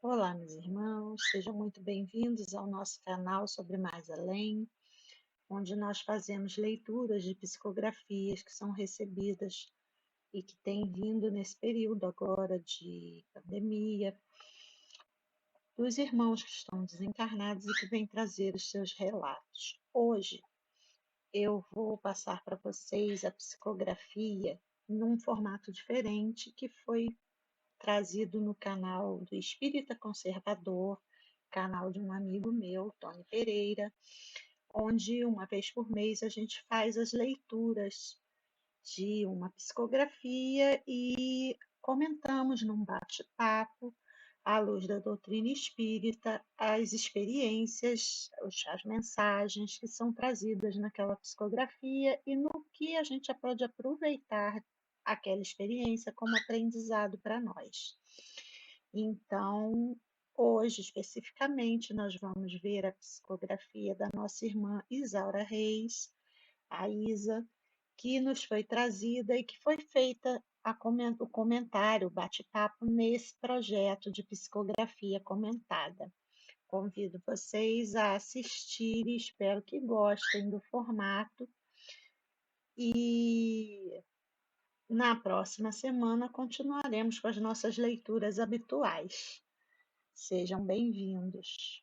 Olá, meus irmãos, sejam muito bem-vindos ao nosso canal Sobre Mais Além, onde nós fazemos leituras de psicografias que são recebidas e que têm vindo nesse período agora de pandemia, dos irmãos que estão desencarnados e que vêm trazer os seus relatos. Hoje eu vou passar para vocês a psicografia num formato diferente que foi trazido no canal do Espírita Conservador, canal de um amigo meu, Tony Pereira, onde uma vez por mês a gente faz as leituras de uma psicografia e comentamos num bate-papo, à luz da doutrina espírita, as experiências, as mensagens que são trazidas naquela psicografia e no que a gente pode aproveitar aquela experiência como aprendizado para nós. Então, hoje, especificamente, nós vamos ver a psicografia da nossa irmã Isaura Reis, a Isa, que nos foi trazida e que foi feita o comentário, o bate-papo nesse projeto de psicografia comentada. Convido vocês a assistirem, espero que gostem do formato e na próxima semana continuaremos com as nossas leituras habituais. Sejam bem-vindos.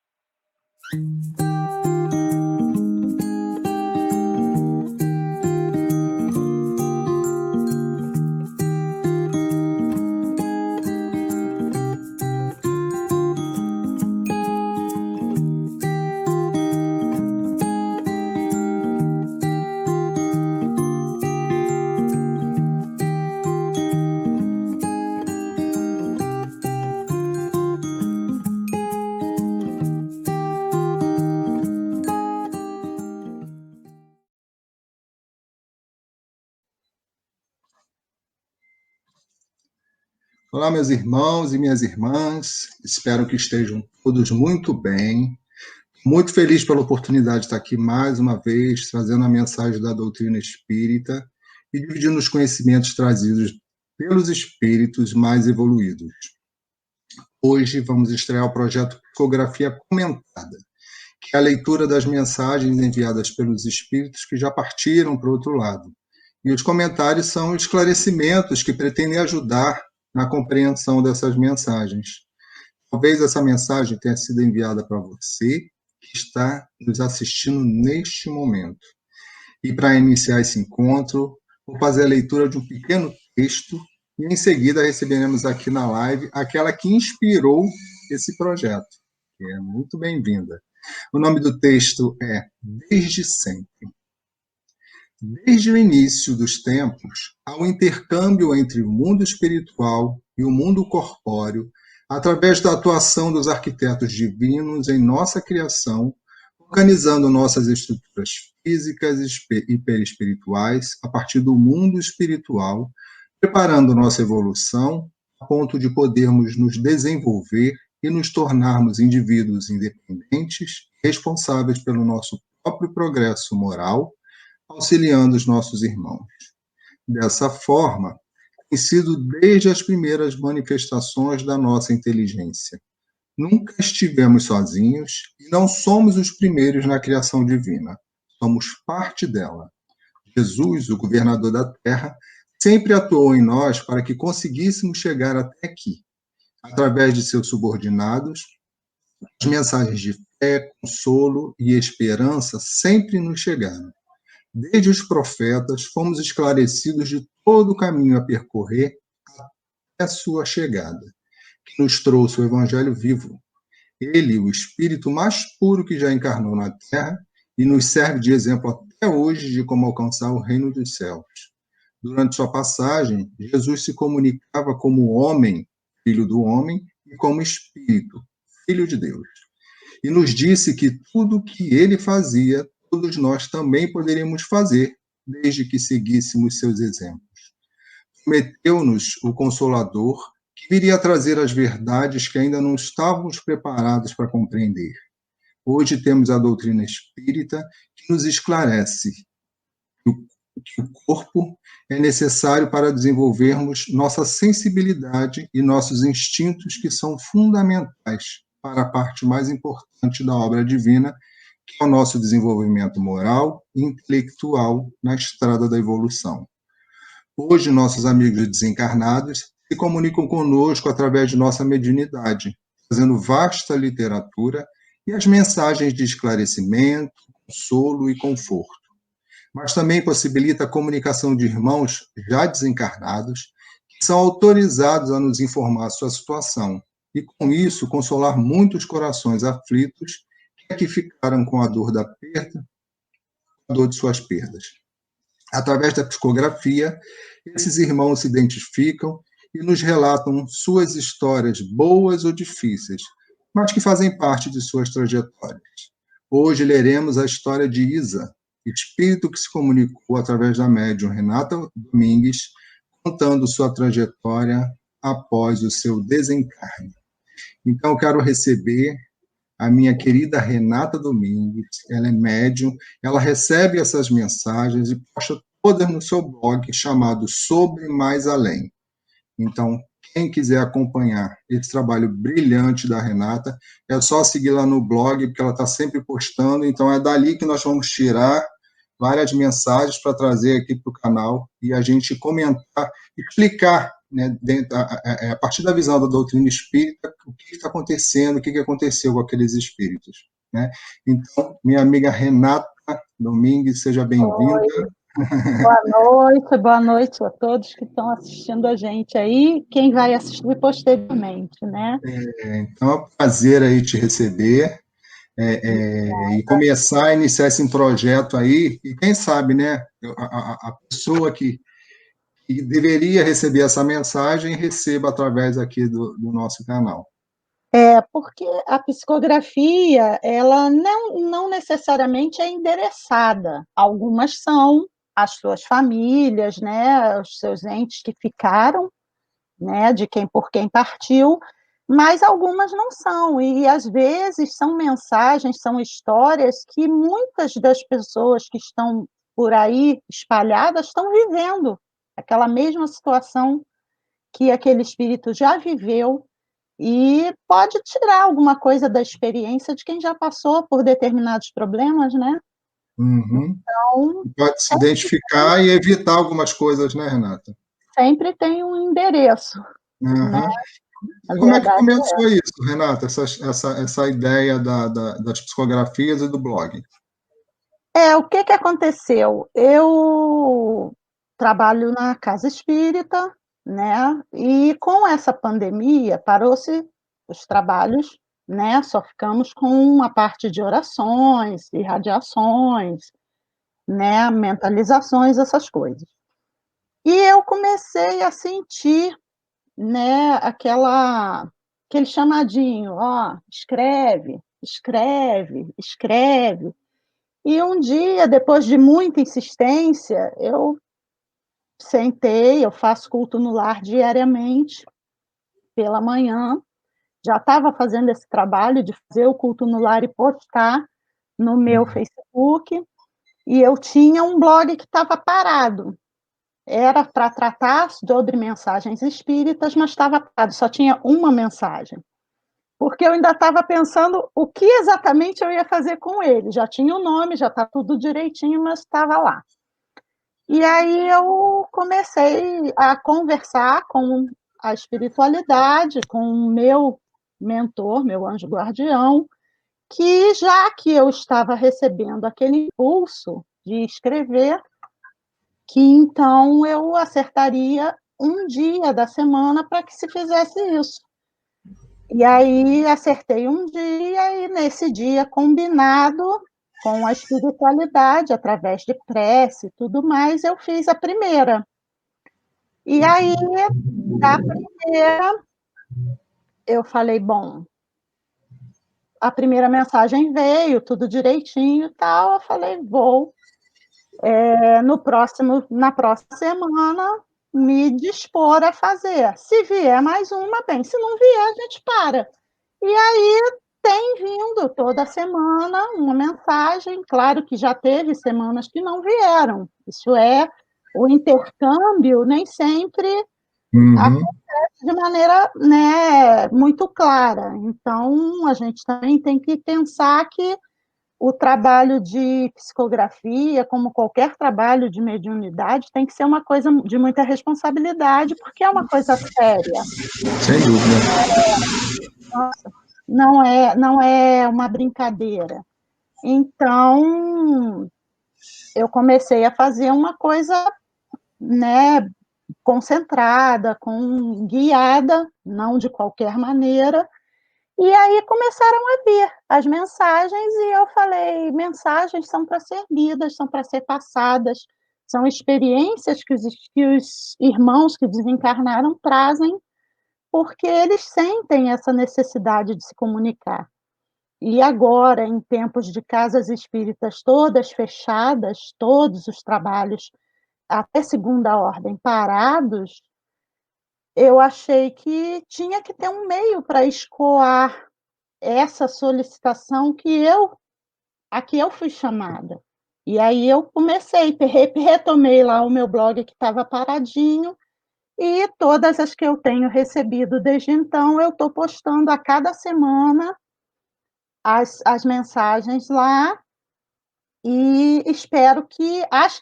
Olá, meus irmãos e minhas irmãs, espero que estejam todos muito bem. Muito feliz pela oportunidade de estar aqui mais uma vez, trazendo a mensagem da doutrina espírita e dividindo os conhecimentos trazidos pelos espíritos mais evoluídos. Hoje vamos estrear o projeto Psicografia Comentada, que é a leitura das mensagens enviadas pelos espíritos que já partiram para o outro lado. E os comentários são esclarecimentos que pretendem ajudar na compreensão dessas mensagens. Talvez essa mensagem tenha sido enviada para você que está nos assistindo neste momento. E para iniciar esse encontro, vou fazer a leitura de um pequeno texto e em seguida receberemos aqui na live aquela que inspirou esse projeto, que é muito bem-vinda. O nome do texto é Desde Sempre. Desde o início dos tempos, há um intercâmbio entre o mundo espiritual e o mundo corpóreo, através da atuação dos arquitetos divinos em nossa criação, organizando nossas estruturas físicas e perispirituais a partir do mundo espiritual, preparando nossa evolução a ponto de podermos nos desenvolver e nos tornarmos indivíduos independentes, responsáveis pelo nosso próprio progresso moral, auxiliando os nossos irmãos. Dessa forma, tem sido desde as primeiras manifestações da nossa inteligência. Nunca estivemos sozinhos e não somos os primeiros na criação divina. Somos parte dela. Jesus, o governador da Terra, sempre atuou em nós para que conseguíssemos chegar até aqui. Através de seus subordinados, as mensagens de fé, consolo e esperança sempre nos chegaram. Desde os profetas, fomos esclarecidos de todo o caminho a percorrer até a sua chegada, que nos trouxe o Evangelho vivo. Ele, o Espírito mais puro que já encarnou na Terra, e nos serve de exemplo até hoje de como alcançar o reino dos céus. Durante sua passagem, Jesus se comunicava como homem, filho do homem, e como Espírito, filho de Deus. E nos disse que tudo o que ele fazia, todos nós também poderíamos fazer, desde que seguíssemos seus exemplos. Prometeu-nos o Consolador, que viria trazer as verdades que ainda não estávamos preparados para compreender. Hoje temos a doutrina espírita, que nos esclarece que o que o corpo é necessário para desenvolvermos nossa sensibilidade e nossos instintos, que são fundamentais para a parte mais importante da obra divina, que é o nosso desenvolvimento moral e intelectual na estrada da evolução. Hoje, nossos amigos desencarnados se comunicam conosco através de nossa mediunidade, fazendo vasta literatura e as mensagens de esclarecimento, consolo e conforto. Mas também possibilita a comunicação de irmãos já desencarnados, que são autorizados a nos informar sua situação, e com isso consolar muitos corações aflitos que ficaram com a dor da perda, a dor de suas perdas. Através da psicografia, esses irmãos se identificam e nos relatam suas histórias boas ou difíceis, mas que fazem parte de suas trajetórias. Hoje leremos a história de Isa, espírito que se comunicou através da médium Renata Domingues, contando sua trajetória após o seu desencarne. Então, eu quero receber a minha querida Renata Domingues. Ela é médium, ela recebe essas mensagens e posta todas no seu blog chamado Sobre Mais Além. Então, quem quiser acompanhar esse trabalho brilhante da Renata, é só seguir lá no blog, porque ela está sempre postando. Então, é dali que nós vamos tirar várias mensagens para trazer aqui para o canal e a gente comentar, explicar, né, a partir da visão da doutrina espírita, o que está acontecendo, o que aconteceu com aqueles espíritos. Né? Então, minha amiga Renata Domingues, seja bem-vinda. Boa noite a todos que estão assistindo a gente aí, quem vai assistir posteriormente, né? Então, é um prazer aí te receber e começar a iniciar esse projeto aí, e quem sabe, né, a pessoa que deveria receber essa mensagem receba através aqui do nosso canal. Porque a psicografia, ela não necessariamente é endereçada. Algumas são as suas famílias, né, os seus entes que ficaram, né, de quem por quem partiu, mas algumas não são. E às vezes são mensagens, são histórias que muitas das pessoas que estão por aí espalhadas estão vivendo aquela mesma situação que aquele espírito já viveu. E pode tirar alguma coisa da experiência de quem já passou por determinados problemas, né? Uhum. Então, pode se identificar e evitar algumas coisas, né, Renata? Sempre tem um endereço. Uhum. Né? Como é que começou isso, Renata, essa ideia das psicografias e do blog? O que aconteceu? Eu trabalho na casa espírita, né? E com essa pandemia parou-se os trabalhos, né? Só ficamos com uma parte de orações, irradiações, né? Mentalizações, essas coisas. E eu comecei a sentir, né? Aquele chamadinho, ó, escreve, escreve, escreve. E um dia, depois de muita insistência, eu sentei, eu faço culto no lar diariamente, pela manhã, já estava fazendo esse trabalho de fazer o culto no lar e postar no meu Facebook, e eu tinha um blog que estava parado. Era para tratar sobre mensagens espíritas, mas estava parado, só tinha uma mensagem. Porque eu ainda estava pensando o que exatamente eu ia fazer com ele. Já tinha o nome, já está tudo direitinho, mas estava lá. E aí eu comecei a conversar com a espiritualidade, com o meu mentor, meu anjo guardião, que já que eu estava recebendo aquele impulso de escrever, que então eu acertaria um dia da semana para que se fizesse isso. E aí acertei um dia e nesse dia combinado com a espiritualidade, através de prece e tudo mais, eu fiz a primeira. E aí, da primeira, eu falei, bom, a primeira mensagem veio, tudo direitinho e tal, eu falei, vou, na próxima semana, me dispor a fazer. Se vier mais uma, bem, se não vier, a gente para. E aí, tem vindo toda semana uma mensagem, claro que já teve semanas que não vieram, isso é, o intercâmbio nem sempre acontece de maneira, né, muito clara, então a gente também tem que pensar que o trabalho de psicografia, como qualquer trabalho de mediunidade, tem que ser uma coisa de muita responsabilidade, porque é uma coisa séria. Sem dúvida. Nossa, não é uma brincadeira. Então, eu comecei a fazer uma coisa, né, concentrada, guiada, não de qualquer maneira. E aí começaram a vir as mensagens e eu falei, mensagens são para ser lidas, são para ser passadas, são experiências que os irmãos que desencarnaram trazem, porque eles sentem essa necessidade de se comunicar. E agora, em tempos de casas espíritas todas fechadas, todos os trabalhos até segunda ordem parados, eu achei que tinha que ter um meio para escoar essa solicitação a que eu fui chamada. E aí eu comecei, retomei lá o meu blog que estava paradinho, e todas as que eu tenho recebido desde então, eu estou postando a cada semana as mensagens lá, e espero que as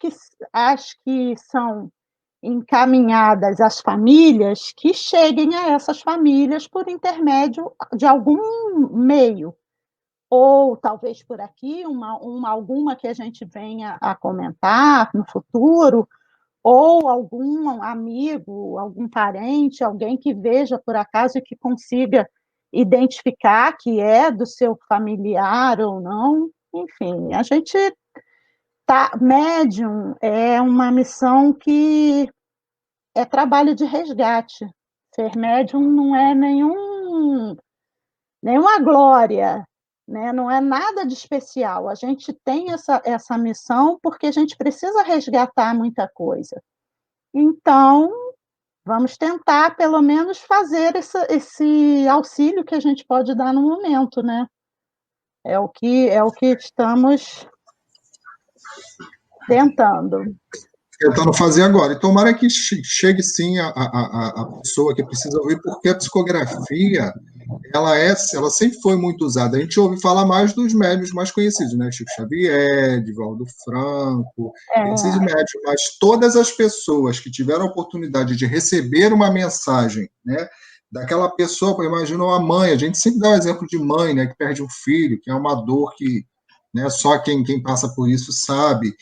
que são encaminhadas às famílias, que cheguem a essas famílias por intermédio de algum meio, ou talvez por aqui, alguma que a gente venha a comentar no futuro, ou algum amigo, algum parente, alguém que veja por acaso e que consiga identificar que é do seu familiar ou não. Enfim, a gente médium é uma missão que é trabalho de resgate. Ser médium não é nenhuma glória, né? Não é nada de especial. A gente tem essa missão porque a gente precisa resgatar muita coisa. Então, vamos tentar, pelo menos, fazer esse auxílio que a gente pode dar no momento, né? É o que estamos tentando. Tentando fazer agora. E tomara que chegue sim a pessoa que precisa ouvir, porque a psicografia ela sempre foi muito usada. A gente ouve falar mais dos médiuns mais conhecidos, né? Chico Xavier, Divaldo Franco, esses médiuns, mas todas as pessoas que tiveram a oportunidade de receber uma mensagem, né? Daquela pessoa, imagina uma mãe, a gente sempre dá o exemplo de mãe, né? Que perde um filho, que é uma dor que, né, só quem passa por isso sabe.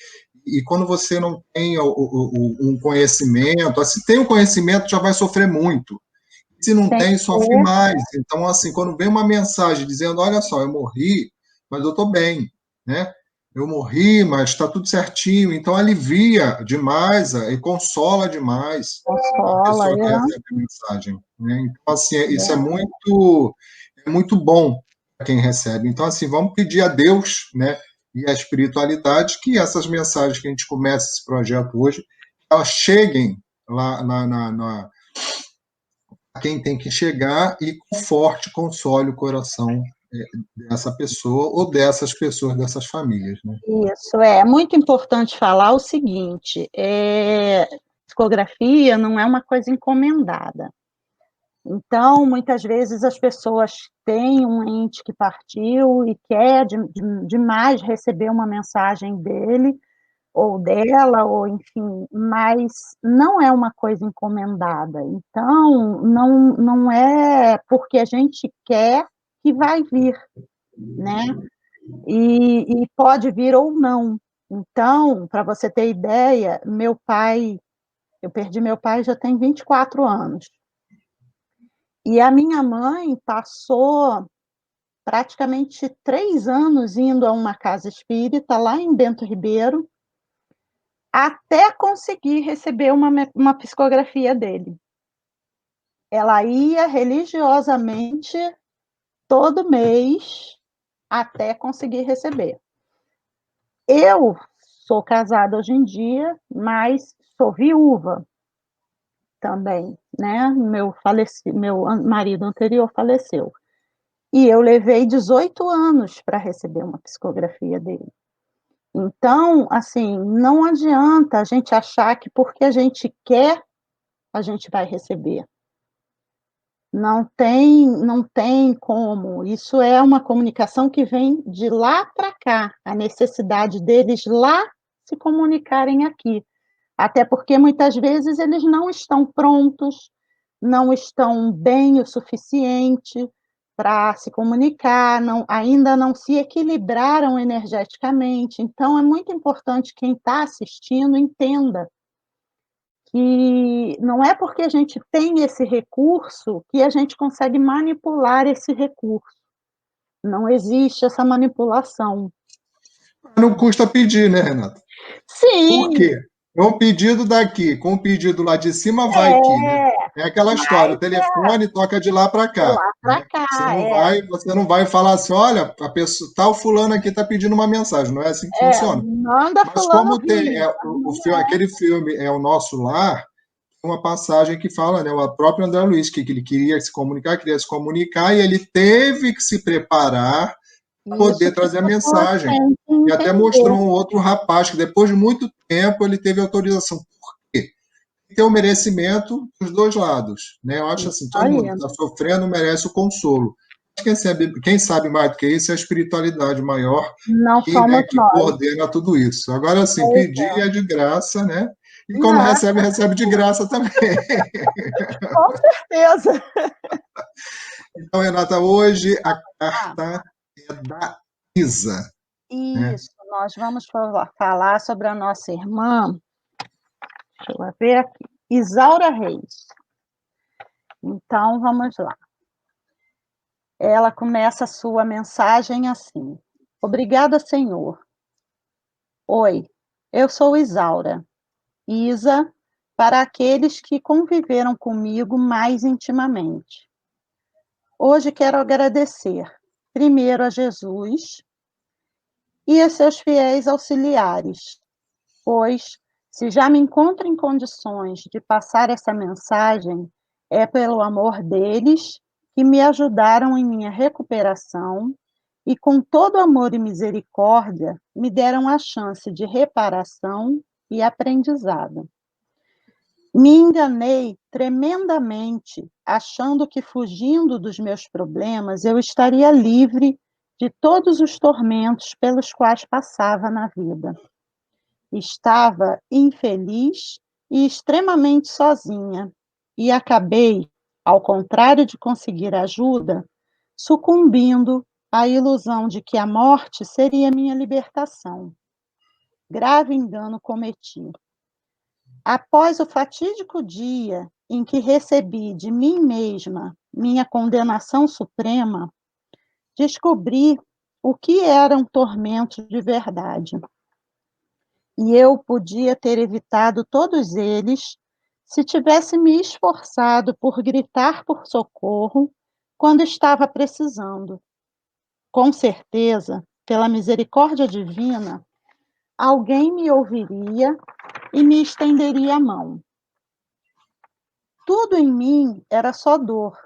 E quando você não tem um conhecimento, se tem um conhecimento, já vai sofrer muito. Se não tem, sofre mais. Então, assim, quando vem uma mensagem dizendo, olha só, eu morri, mas eu estou bem, né? Eu morri, mas está tudo certinho. Então, alivia demais e consola demais a pessoa que recebe a mensagem. Né? Então, assim, isso é muito bom para quem recebe. Então, assim, vamos pedir a Deus, né? E a espiritualidade, que essas mensagens que a gente começa esse projeto hoje, elas cheguem lá a quem tem que chegar e conforte, console o coração dessa pessoa ou dessas pessoas, dessas famílias. Né? Isso, é muito importante falar o seguinte, psicografia não é uma coisa encomendada. Então, muitas vezes as pessoas têm um ente que partiu e quer demais receber uma mensagem dele, ou dela, ou enfim, mas não é uma coisa encomendada. Então, não é porque a gente quer que vai vir, né? E pode vir ou não. Então, para você ter ideia, eu perdi meu pai já tem 24 anos. E a minha mãe passou praticamente 3 anos indo a uma casa espírita lá em Bento Ribeiro, até conseguir receber uma psicografia dele. Ela ia religiosamente todo mês até conseguir receber. Eu sou casada hoje em dia, mas sou viúva também, né? Meu marido anterior faleceu. E eu levei 18 anos para receber uma psicografia dele. Então, assim, não adianta a gente achar que porque a gente quer, a gente vai receber. Não tem como. Isso é uma comunicação que vem de lá para cá, a necessidade deles lá se comunicarem aqui. Até porque muitas vezes eles não estão prontos, não estão bem o suficiente para se comunicar, ainda não se equilibraram energeticamente. Então, é muito importante quem está assistindo entenda que não é porque a gente tem esse recurso que a gente consegue manipular esse recurso. Não existe essa manipulação. Não custa pedir, né, Renata? Por Sim. quê? É um pedido daqui, com um pedido lá de cima vai que, né? É Aquela história, o mas telefone toca de lá para de cá, lá para né? cá, Você não vai falar assim, olha, a pessoa, tal fulano aqui está pedindo uma mensagem, não é assim que funciona. manda Mas fulano como tem vir, aquele filme é o Nosso Lar, tem uma passagem que fala, né, o próprio André Luiz, que ele queria se comunicar e ele teve que se preparar para isso poder que as trazer a pessoas mensagem. têm que E até entender. mostrou um outro rapaz que depois de muito tempo ele teve autorização. Por quê? Tem o merecimento dos dois lados, né? Eu acho Isso assim, todo aí, mundo que está sofrendo merece o consolo. Quem sabe mais do que isso é a espiritualidade maior não que, né, somos que nós. coordena tudo isso. Agora, assim, Pois pedir é. é de graça, né? E quando Não, recebe, recebe de graça também. com certeza. Então, Renata, hoje a Ah, carta é da Isa, né? isso, nós vamos falar sobre a nossa irmã, deixa eu ver aqui, Isaura Reis. Então, vamos lá. Ela começa a sua mensagem assim: Obrigada, Senhor. Oi, eu sou Isaura. Isa, para aqueles que conviveram comigo mais intimamente. Hoje quero agradecer, primeiro a Jesus e a seus fiéis auxiliares, pois, se já me encontro em condições de passar essa mensagem, é pelo amor deles que me ajudaram em minha recuperação e, com todo amor e misericórdia, me deram a chance de reparação e aprendizado. Me enganei tremendamente, achando que fugindo dos meus problemas eu estaria livre de todos os tormentos pelos quais passava na vida. Estava infeliz e extremamente sozinha, e acabei, ao contrário de conseguir ajuda, sucumbindo à ilusão de que a morte seria minha libertação. Grave engano cometi. Após o fatídico dia em que recebi de mim mesma minha condenação suprema, descobri o que eram tormentos de verdade. E eu podia ter evitado todos eles se tivesse me esforçado por gritar por socorro quando estava precisando. Com certeza, pela misericórdia divina, alguém me ouviria e me estenderia a mão. Tudo em mim era só dor.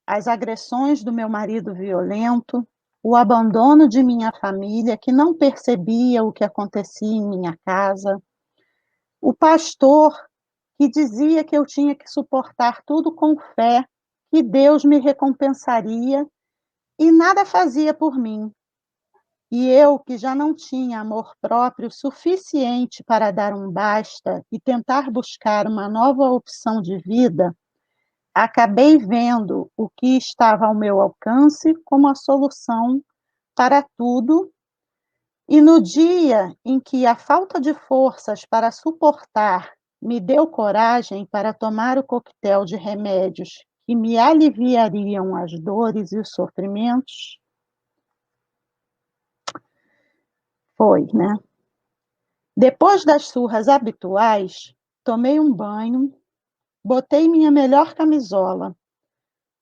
As agressões do meu marido violento, o abandono de minha família, que não percebia o que acontecia em minha casa, o pastor que dizia que eu tinha que suportar tudo com fé, que Deus me recompensaria e nada fazia por mim. E eu, que já não tinha amor próprio suficiente para dar um basta e tentar buscar uma nova opção de vida, acabei vendo o que estava ao meu alcance como a solução para tudo. E no dia em que a falta de forças para suportar me deu coragem para tomar o coquetel de remédios que me aliviariam as dores e os sofrimentos, foi, né? Depois das surras habituais, tomei um banho, botei minha melhor camisola,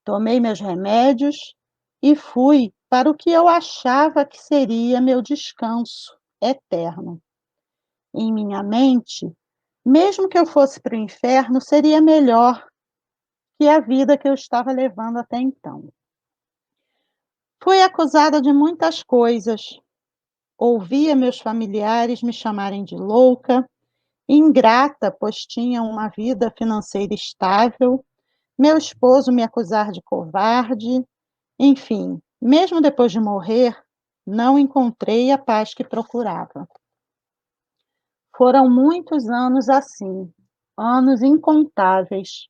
tomei meus remédios e fui para o que eu achava que seria meu descanso eterno. Em minha mente, mesmo que eu fosse para o inferno, seria melhor que a vida que eu estava levando até então. Fui acusada de muitas coisas. Ouvia meus familiares me chamarem de louca, ingrata, pois tinha uma vida financeira estável, meu esposo me acusar de covarde, enfim, mesmo depois de morrer, não encontrei a paz que procurava. Foram muitos anos assim, anos incontáveis,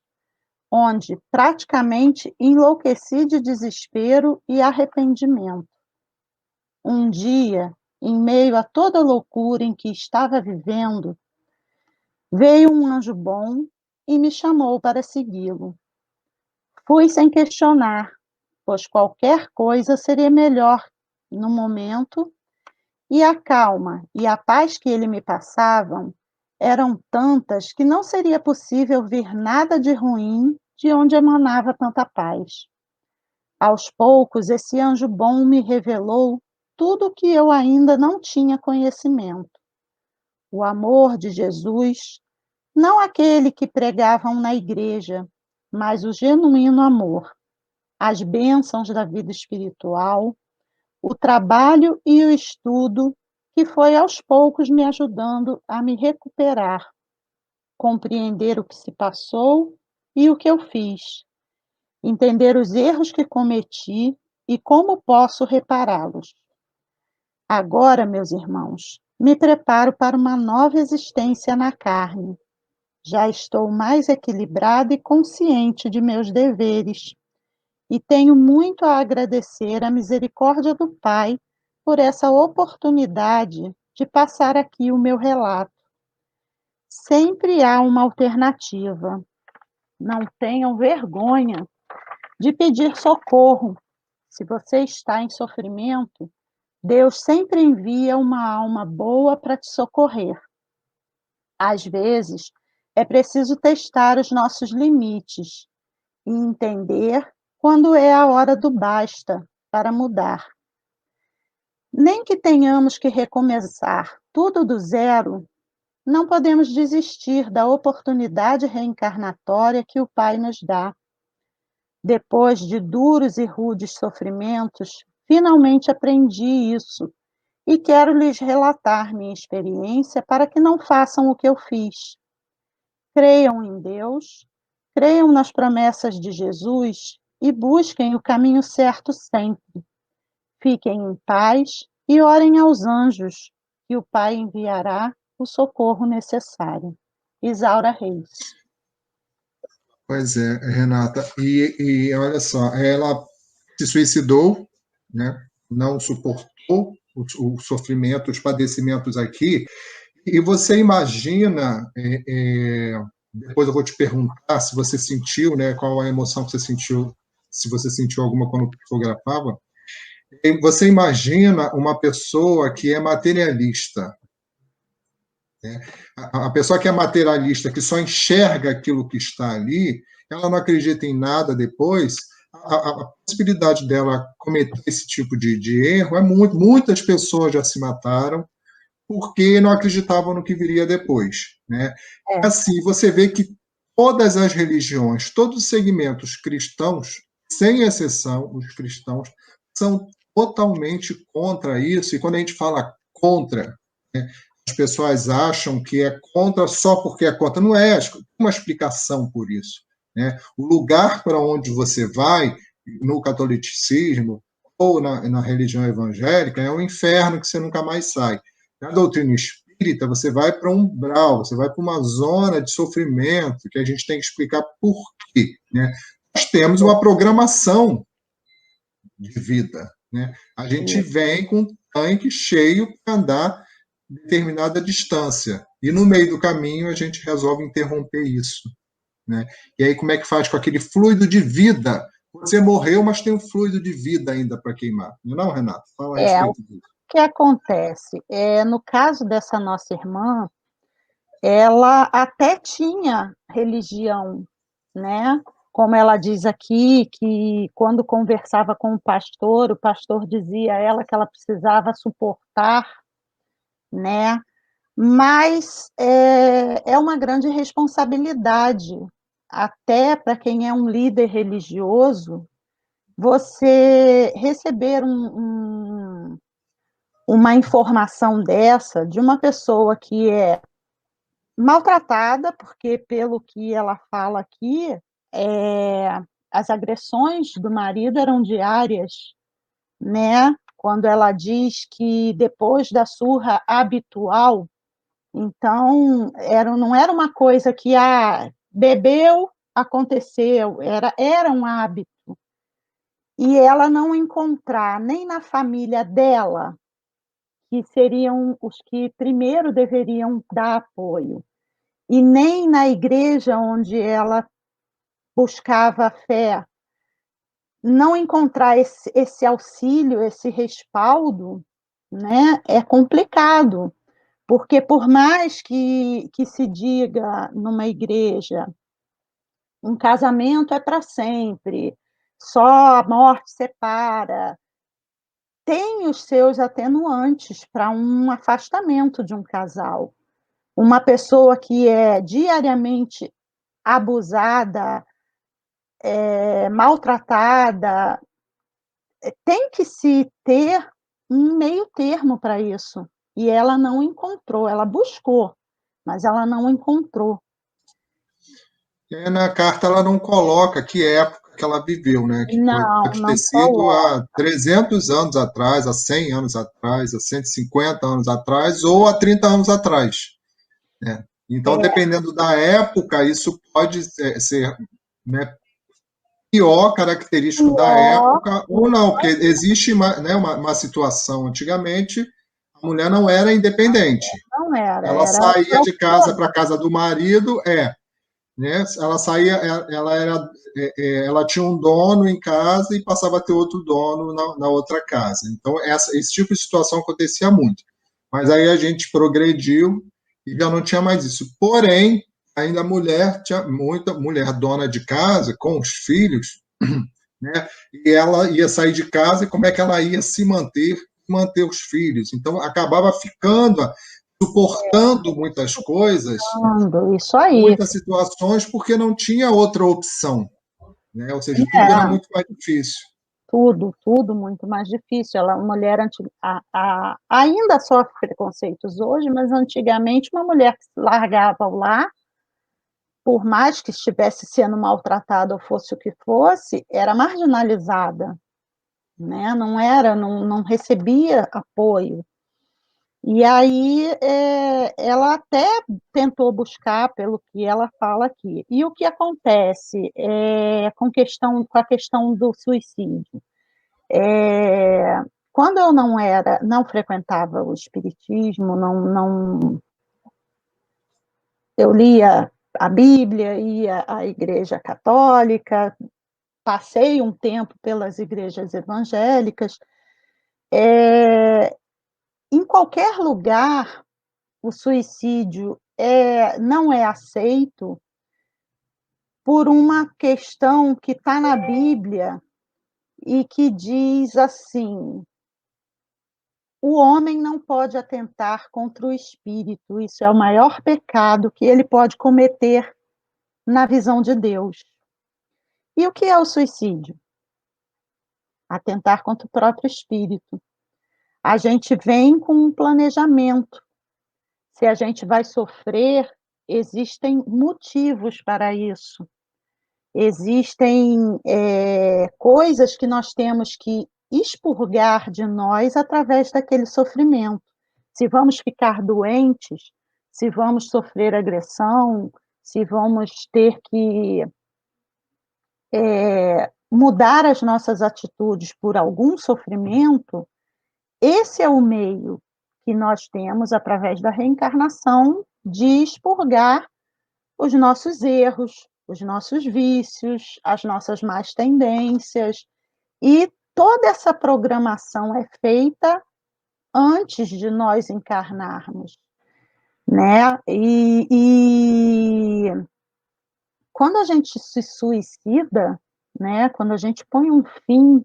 onde praticamente enlouqueci de desespero e arrependimento. Um dia, em meio a toda a loucura em que estava vivendo, veio um anjo bom e me chamou para segui-lo. Fui sem questionar, pois qualquer coisa seria melhor no momento, e a calma e a paz que ele me passavam eram tantas que não seria possível ver nada de ruim de onde emanava tanta paz. Aos poucos, esse anjo bom me revelou tudo o que eu ainda não tinha conhecimento. O amor de Jesus, não aquele que pregavam na igreja, mas o genuíno amor, as bênçãos da vida espiritual, o trabalho e o estudo, que foi aos poucos me ajudando a me recuperar, compreender o que se passou e o que eu fiz, entender os erros que cometi e como posso repará-los. Agora, meus irmãos, me preparo para uma nova existência na carne. Já estou mais equilibrada e consciente de meus deveres, e tenho muito a agradecer à misericórdia do Pai por essa oportunidade de passar aqui o meu relato. Sempre há uma alternativa. Não tenham vergonha de pedir socorro. Se você está em sofrimento, Deus sempre envia uma alma boa para te socorrer. Às vezes, é preciso testar os nossos limites e entender quando é a hora do basta para mudar. Nem que tenhamos que recomeçar tudo do zero, não podemos desistir da oportunidade reencarnatória que o Pai nos dá. Depois de duros e rudes sofrimentos, finalmente aprendi isso e quero lhes relatar minha experiência para que não façam o que eu fiz. Creiam em Deus, creiam nas promessas de Jesus e busquem o caminho certo sempre. Fiquem em paz e orem aos anjos, que o Pai enviará o socorro necessário. Isaura Reis. Pois é, Renata. E olha só, ela se suicidou, né? Não suportou o sofrimento, os padecimentos aqui. E você imagina, depois eu vou te perguntar se você sentiu, né? Qual a emoção que você sentiu, se você sentiu alguma quando fotografava. Você imagina uma pessoa que é materialista, né? A pessoa que é materialista, que só enxerga aquilo que está ali, ela não acredita em nada depois, a possibilidade dela cometer esse tipo de erro é muito. Muitas pessoas já se mataram porque não acreditavam no que viria depois, né? Assim, você vê que todas as religiões, todos os segmentos cristãos, sem exceção, os cristãos, são totalmente contra isso. E quando a gente fala contra, né, as pessoas acham que é contra só porque é contra. Não é, tem uma explicação por isso, né? O lugar para onde você vai, no catolicismo ou na religião evangélica, é um inferno que você nunca mais sai. Na doutrina espírita, você vai para um umbral, você vai para uma zona de sofrimento, que a gente tem que explicar por quê, né? Nós temos uma programação de vida, né? A gente vem com um tanque cheio para andar determinada distância, e no meio do caminho a gente resolve interromper isso, né? E aí como é que faz com aquele fluido de vida? Você morreu, mas tem um fluido de vida ainda para queimar. Não, Renato? Fala a respeito disso. O que acontece? No caso dessa nossa irmã, ela até tinha religião, né? Como ela diz aqui, que quando conversava com o pastor dizia a ela que ela precisava suportar, né? Mas é uma grande responsabilidade, até para quem é um líder religioso, você receber uma informação dessa de uma pessoa que é maltratada, porque pelo que ela fala aqui, as agressões do marido eram diárias, né? Quando ela diz que depois da surra habitual, então não era uma coisa que bebeu, aconteceu, era um hábito. E ela não encontrar nem na família dela, que seriam os que primeiro deveriam dar apoio, e nem na igreja onde ela buscava a fé, não encontrar esse auxílio, esse respaldo, né, é complicado, porque por mais que se diga numa igreja, um casamento é para sempre, só a morte separa, tem os seus atenuantes para um afastamento de um casal. Uma pessoa que é diariamente abusada, maltratada, tem que se ter um meio termo para isso. E ela não encontrou, ela buscou, mas ela não encontrou. E na carta ela não coloca que época que ela viveu, né? Que pode ter Não sido coloca. há 300 anos atrás, há 100 anos atrás, há 150 anos atrás ou há 30 anos atrás, né? Então, dependendo da época, isso pode ser, né, pior característico da época ou não, porque existe né, uma situação antigamente, a mulher não era independente. Não era. Ela saía de casa para a casa do marido, né? Ela saía, ela tinha um dono em casa e passava a ter outro dono na outra casa. Então, esse tipo de situação acontecia muito. Mas aí a gente progrediu e já não tinha mais isso. Porém, ainda a mulher, tinha muita mulher dona de casa, com os filhos, né? E ela ia sair de casa e como é que ela ia se manter os filhos. Então, acabava ficando, suportando muitas coisas, isso aí. muitas situações, porque não tinha outra opção, né? Ou seja, tudo era muito mais difícil. Tudo muito mais difícil. Ela, uma mulher ainda sofre preconceitos hoje, mas antigamente uma mulher que largava o lar, por mais que estivesse sendo maltratada ou fosse o que fosse, era marginalizada, né? Não recebia apoio. E aí ela até tentou buscar, pelo que ela fala aqui. E o que acontece com a questão do suicídio? Quando eu não frequentava o espiritismo, eu lia a Bíblia, ia à Igreja Católica, passei um tempo pelas igrejas evangélicas. Em qualquer lugar, o suicídio não é aceito por uma questão que está na Bíblia e que diz assim: o homem não pode atentar contra o espírito, isso é o maior pecado que ele pode cometer na visão de Deus. E o que é o suicídio? Atentar contra o próprio espírito. A gente vem com um planejamento. Se a gente vai sofrer, existem motivos para isso. Existem coisas que nós temos que expurgar de nós através daquele sofrimento. Se vamos ficar doentes, se vamos sofrer agressão, se vamos ter que mudar as nossas atitudes por algum sofrimento, esse é o meio que nós temos, através da reencarnação, de expurgar os nossos erros, os nossos vícios, as nossas más tendências. E toda essa programação é feita antes de nós encarnarmos, né? E quando a gente se suicida, né? Quando a gente põe um fim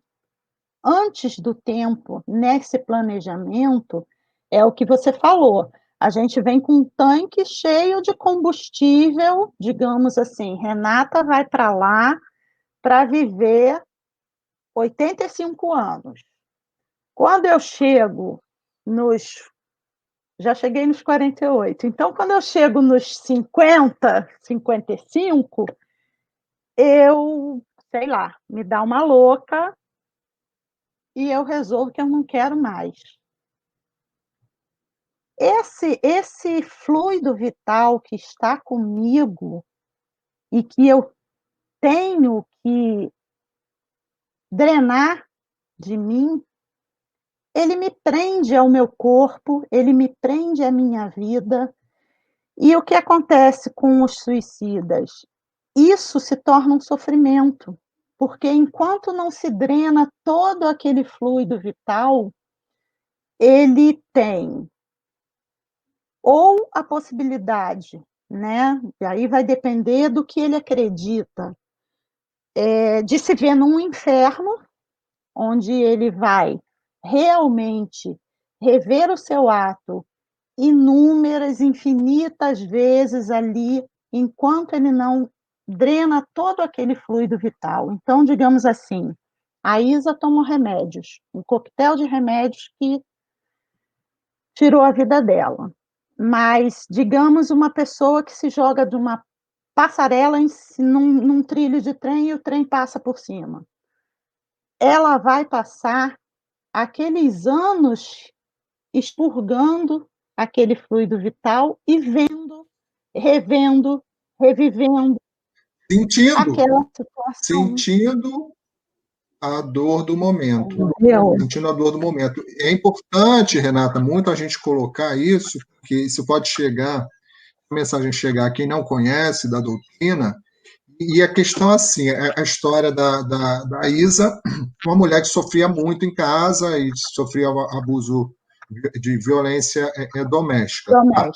antes do tempo nesse planejamento, é o que você falou. A gente vem com um tanque cheio de combustível, digamos assim, Renata vai para lá para viver 85 anos. Quando eu chego já cheguei nos 48. Então, quando eu chego nos 50, 55, eu, sei lá, me dá uma louca e eu resolvo que eu não quero mais. Esse fluido vital que está comigo e que eu tenho que drenar de mim, ele me prende ao meu corpo, ele me prende à minha vida. E o que acontece com os suicidas? Isso se torna um sofrimento, porque enquanto não se drena todo aquele fluido vital, ele tem ou a possibilidade, né? E aí vai depender do que ele acredita, de se ver num inferno, onde ele vai realmente rever o seu ato inúmeras, infinitas vezes ali, enquanto ele não drena todo aquele fluido vital. Então, digamos assim, a Isa tomou remédios, um coquetel de remédios que tirou a vida dela. Mas, digamos, uma pessoa que se joga de uma passarela num trilho de trem e o trem passa por cima. Ela vai passar aqueles anos expurgando aquele fluido vital e vendo, revendo, revivendo aquela situação. Sentindo a dor do momento. Entendeu? Sentindo a dor do momento. É importante, Renata, muito a gente colocar isso, porque isso pode chegar, a mensagem chegar a quem não conhece da doutrina, e a questão assim, a história da Isa, uma mulher que sofria muito em casa e sofria abuso de violência doméstica. Tá?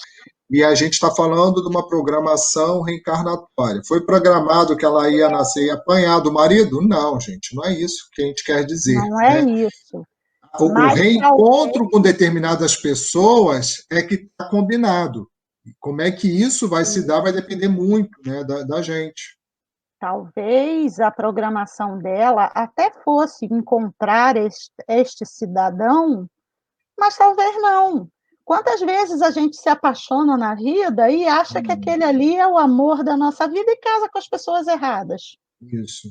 E a gente está falando de uma programação reencarnatória. Foi programado que ela ia nascer e apanhar do marido? Não, gente, não é isso que a gente quer dizer. Não é isso. O reencontro com determinadas pessoas é que está combinado. Como é que isso vai se dar vai depender muito, né, da gente. Talvez a programação dela até fosse encontrar este cidadão, mas talvez não. Quantas vezes a gente se apaixona na vida e acha que aquele ali é o amor da nossa vida e casa com as pessoas erradas? Isso.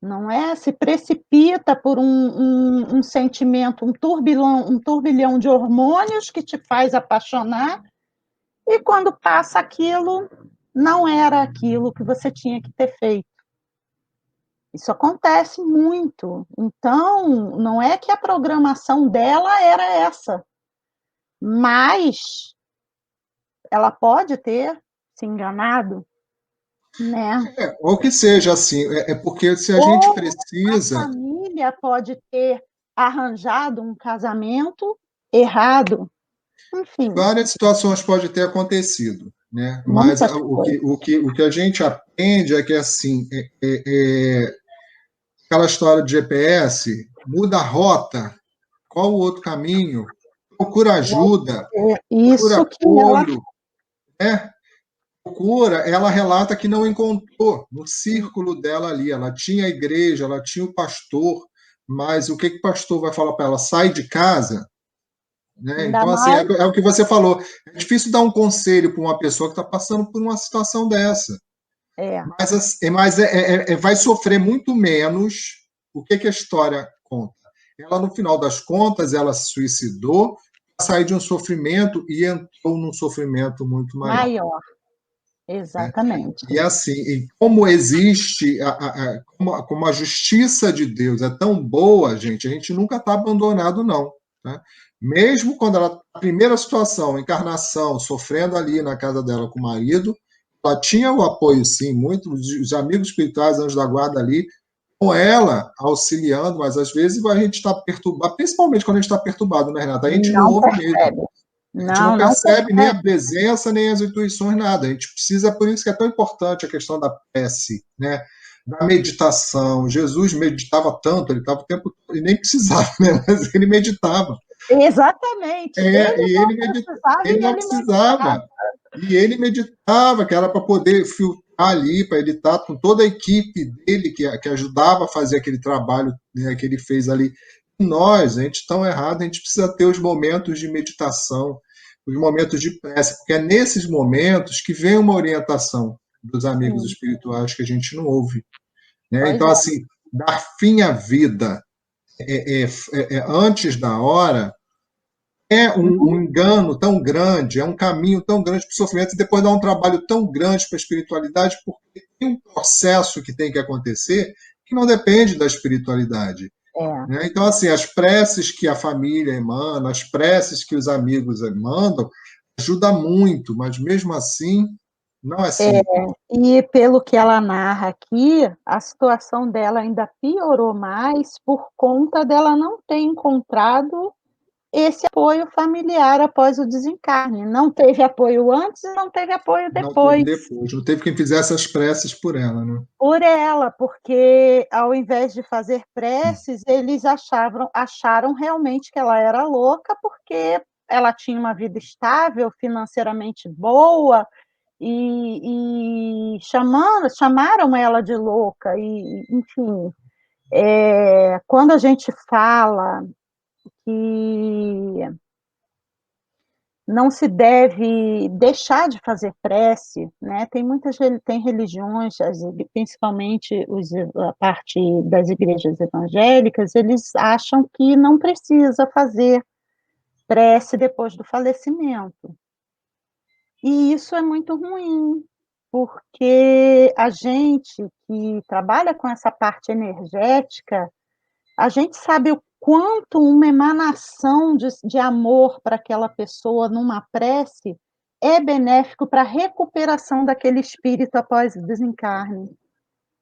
Não é? Se precipita por um sentimento, um turbilhão de hormônios que te faz apaixonar, e quando passa aquilo, não era aquilo que você tinha que ter feito. Isso acontece muito. Então, não é que a programação dela era essa, mas ela pode ter se enganado, né? Ou que seja assim, porque se a gente precisa... A família pode ter arranjado um casamento errado. Enfim. Várias situações podem ter acontecido, né? Mas o que a gente aprende é que, assim, aquela história de GPS, muda a rota, qual o outro caminho, procura ajuda, procura apoio, né? Procura, ela relata que não encontrou no círculo dela ali, ela tinha a igreja, ela tinha o pastor, mas o que o pastor vai falar para ela? Sai de casa? Né? Então, assim, é o que você falou. É difícil dar um conselho para uma pessoa que está passando por uma situação dessa. Mas vai sofrer muito menos. O que a história conta? Ela, no final das contas, ela se suicidou, saiu de um sofrimento e entrou num sofrimento muito maior. Exatamente. E assim, como existe, como a justiça de Deus é tão boa, gente, a gente nunca está abandonado, não. Né? Mesmo quando ela, a primeira situação, encarnação, sofrendo ali na casa dela com o marido, ela tinha o apoio, sim, muitos os amigos espirituais, anjos da guarda ali, com ela, auxiliando, mas às vezes a gente está perturbado, principalmente quando a gente está perturbado, né, Renata? A gente não ouve mesmo. A gente não percebe nem a presença, nem as intuições, nada. A gente precisa, por isso que é tão importante a questão da prece, né? Da meditação. Jesus meditava tanto, ele estava o tempo todo, ele nem precisava, né? Mas ele meditava. Exatamente. Ele não precisava. E ele meditava, que era para poder filtrar ali, para ele estar com toda a equipe dele que ajudava a fazer aquele trabalho, né, que ele fez ali. Nós, a gente está errado, a gente precisa ter os momentos de meditação, os momentos de prece, porque é nesses momentos que vem uma orientação dos amigos Sim. espirituais que a gente não ouve. Né? Pois Então, é. assim, dar fim à vida antes da hora é um engano tão grande, é um caminho tão grande para o sofrimento, e depois dá um trabalho tão grande para a espiritualidade, porque tem um processo que tem que acontecer que não depende da espiritualidade. É. Né? Então, assim, as preces que a família emana, as preces que os amigos mandam, ajuda muito, mas mesmo assim, não é simples. E pelo que ela narra aqui, a situação dela ainda piorou mais por conta dela não ter encontrado esse apoio familiar após o desencarne. Não teve apoio antes e não teve apoio Não teve depois. depois, não teve quem fizesse as preces por ela. Né? Por ela, porque ao invés de fazer preces, eles acharam realmente que ela era louca, porque ela tinha uma vida estável, financeiramente boa, e chamaram ela de louca, e, enfim. Quando a gente fala que não se deve deixar de fazer prece, né? Tem religiões, principalmente a parte das igrejas evangélicas, eles acham que não precisa fazer prece depois do falecimento. E isso é muito ruim, porque a gente que trabalha com essa parte energética, a gente sabe o quanto uma emanação de amor para aquela pessoa numa prece é benéfico para a recuperação daquele espírito após o desencarne,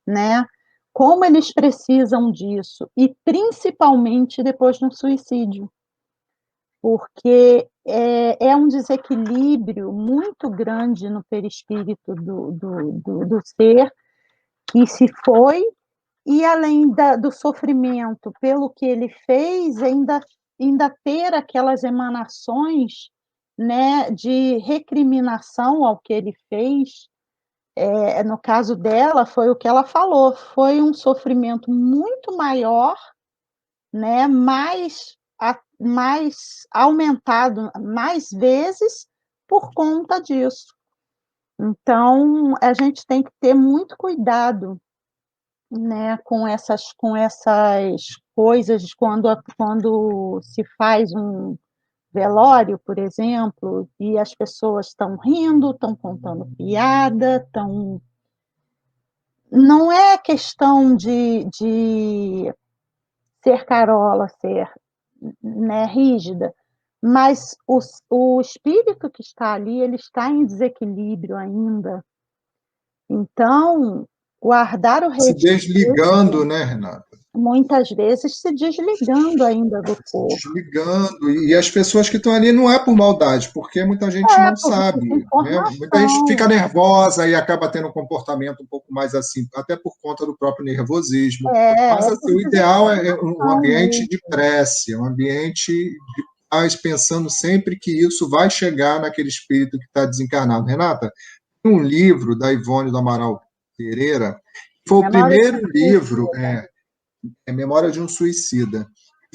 né? Como eles precisam disso, e principalmente depois de um suicídio, porque é um desequilíbrio muito grande no perispírito do ser que se foi. E além do sofrimento pelo que ele fez, ainda ter aquelas emanações, né, de recriminação ao que ele fez. No caso dela, foi o que ela falou, foi um sofrimento muito maior, né, mais aumentado mais vezes por conta disso. Então, a gente tem que ter muito cuidado, né, com essas coisas quando se faz um velório, por exemplo, e as pessoas estão rindo, estão contando piada, não é questão de ser carola, ser, né, rígida, mas o espírito que está ali, ele está em desequilíbrio ainda. Então, guardar o Se respeito, desligando, né, Renata? muitas vezes se desligando ainda do corpo. Desligando. E as pessoas que estão ali não é por maldade, porque muita gente não Por sabe. Né? Muita gente desinformação. fica nervosa e acaba tendo um comportamento um pouco mais assim, até por conta do próprio nervosismo. Mas assim, Por o ideal é um desinformação ambiente mesmo. de prece, um ambiente de paz, pensando sempre que isso vai chegar naquele espírito que está desencarnado. Renata, tem um livro da Ivone do Amaral Pereira, que foi o Memória de primeiro um livro, suicida. Memória de um Suicida.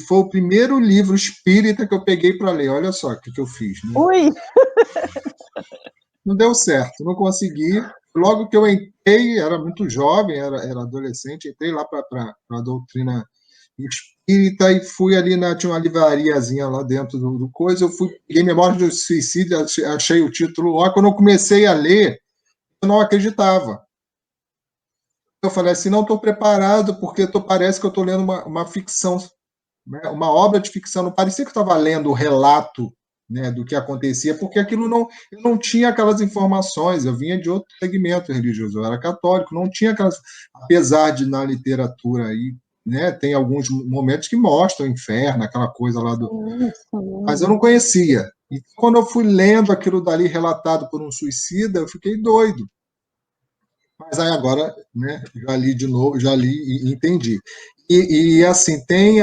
Foi o primeiro livro espírita que eu peguei para ler. Olha só o que eu fiz. Né? Ui! Não deu certo, não consegui. Logo que eu entrei, era muito jovem, era adolescente, entrei lá para a doutrina espírita e fui ali, tinha uma livrariazinha lá dentro do coisa, eu peguei Memória de um Suicida, achei o título lá, quando eu comecei a ler, eu não acreditava. Eu falei assim, não estou preparado, porque parece que eu estou lendo uma ficção, né, uma obra de ficção, não parecia que eu estava lendo o relato, né, do que acontecia, porque aquilo eu não tinha aquelas informações, eu vinha de outro segmento religioso, eu era católico, não tinha aquelas, apesar de na literatura aí, né, tem alguns momentos que mostram o inferno, aquela coisa lá do... Mas eu não conhecia. E quando eu fui lendo aquilo dali relatado por um suicida, eu fiquei doido. Mas aí agora, né, já li de novo, já li e entendi. E assim, tem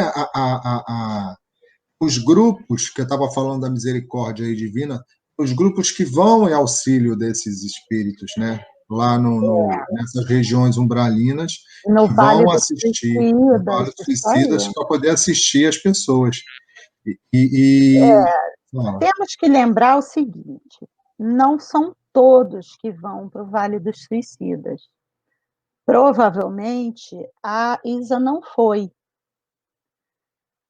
os grupos, que eu estava falando da misericórdia aí divina, os grupos que vão em auxílio desses espíritos, né? lá nessas regiões umbralinas, No que Vale vão dos assistir, no Suicidas, Vale dos isso aí. Suicidas, para poder assistir as pessoas. E Temos que lembrar o seguinte: não são todos que vão para o Vale dos Suicidas. Provavelmente a Isa não foi,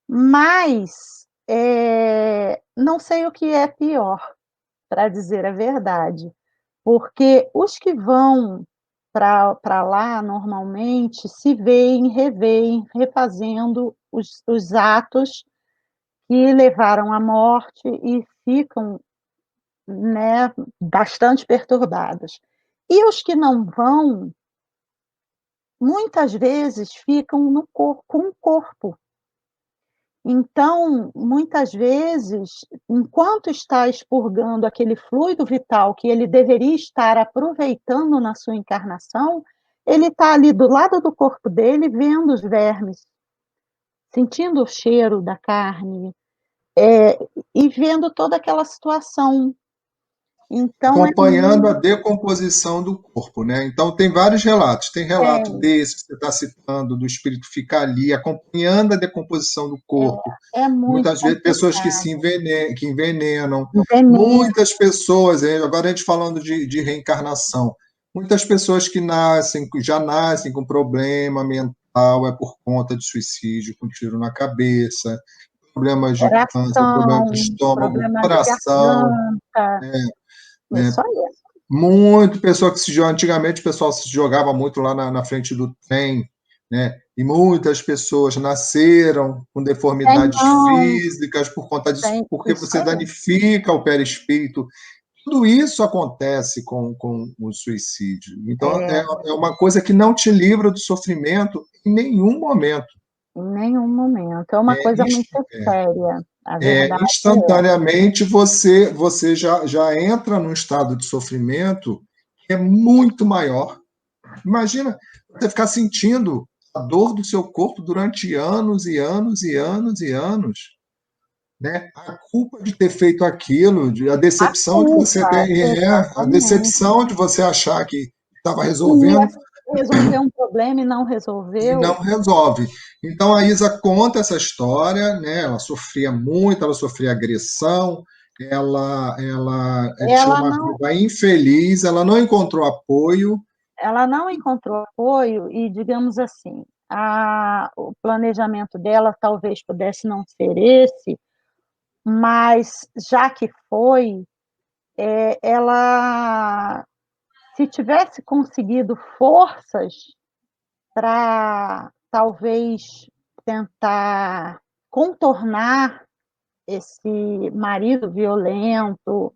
mas não sei o que é pior, para dizer a verdade, porque os que vão para lá normalmente se veem, reveem, refazendo os atos que levaram à morte e ficam, né, bastante perturbados. E os que não vão, muitas vezes ficam com o corpo. Então, muitas vezes, enquanto está expurgando aquele fluido vital que ele deveria estar aproveitando na sua encarnação, ele está ali do lado do corpo dele, vendo os vermes, sentindo o cheiro da carne, e vendo toda aquela situação. Então, acompanhando a decomposição do corpo, né? Então tem vários relatos. Tem relato desse que você está citando, do espírito ficar ali acompanhando a decomposição do corpo. Muito Muitas vezes pessoas que que envenenam. Muitas pessoas, agora a gente falando de reencarnação, muitas pessoas que já nascem com problema mental, é por conta de suicídio, com tiro na cabeça, problemas de câncer, problemas de estômago, coração. Isso aí. Muito pessoa que se joga, antigamente o pessoal se jogava muito lá na frente do trem, né? E muitas pessoas nasceram com deformidades físicas por conta disso, porque você danifica o perispírito. Tudo isso acontece com o suicídio. Então, é uma coisa que não te livra do sofrimento em nenhum momento. Em nenhum momento. É uma coisa muito séria. A verdade instantaneamente você já entra num estado de sofrimento que é muito maior. Imagina você ficar sentindo a dor do seu corpo durante anos e anos e anos e anos, né? A culpa de ter feito aquilo, a decepção de você ter, a decepção de você achar que estava resolvendo. Resolver um problema e não resolveu. E não resolve. Então a Isa conta essa história, né? Ela sofria muito, ela sofria agressão, ela tinha uma vida infeliz, ela não encontrou apoio. Ela não encontrou apoio e, digamos assim, o planejamento dela talvez pudesse não ser esse, mas já que foi, ela, se tivesse conseguido forças para talvez tentar contornar esse marido violento,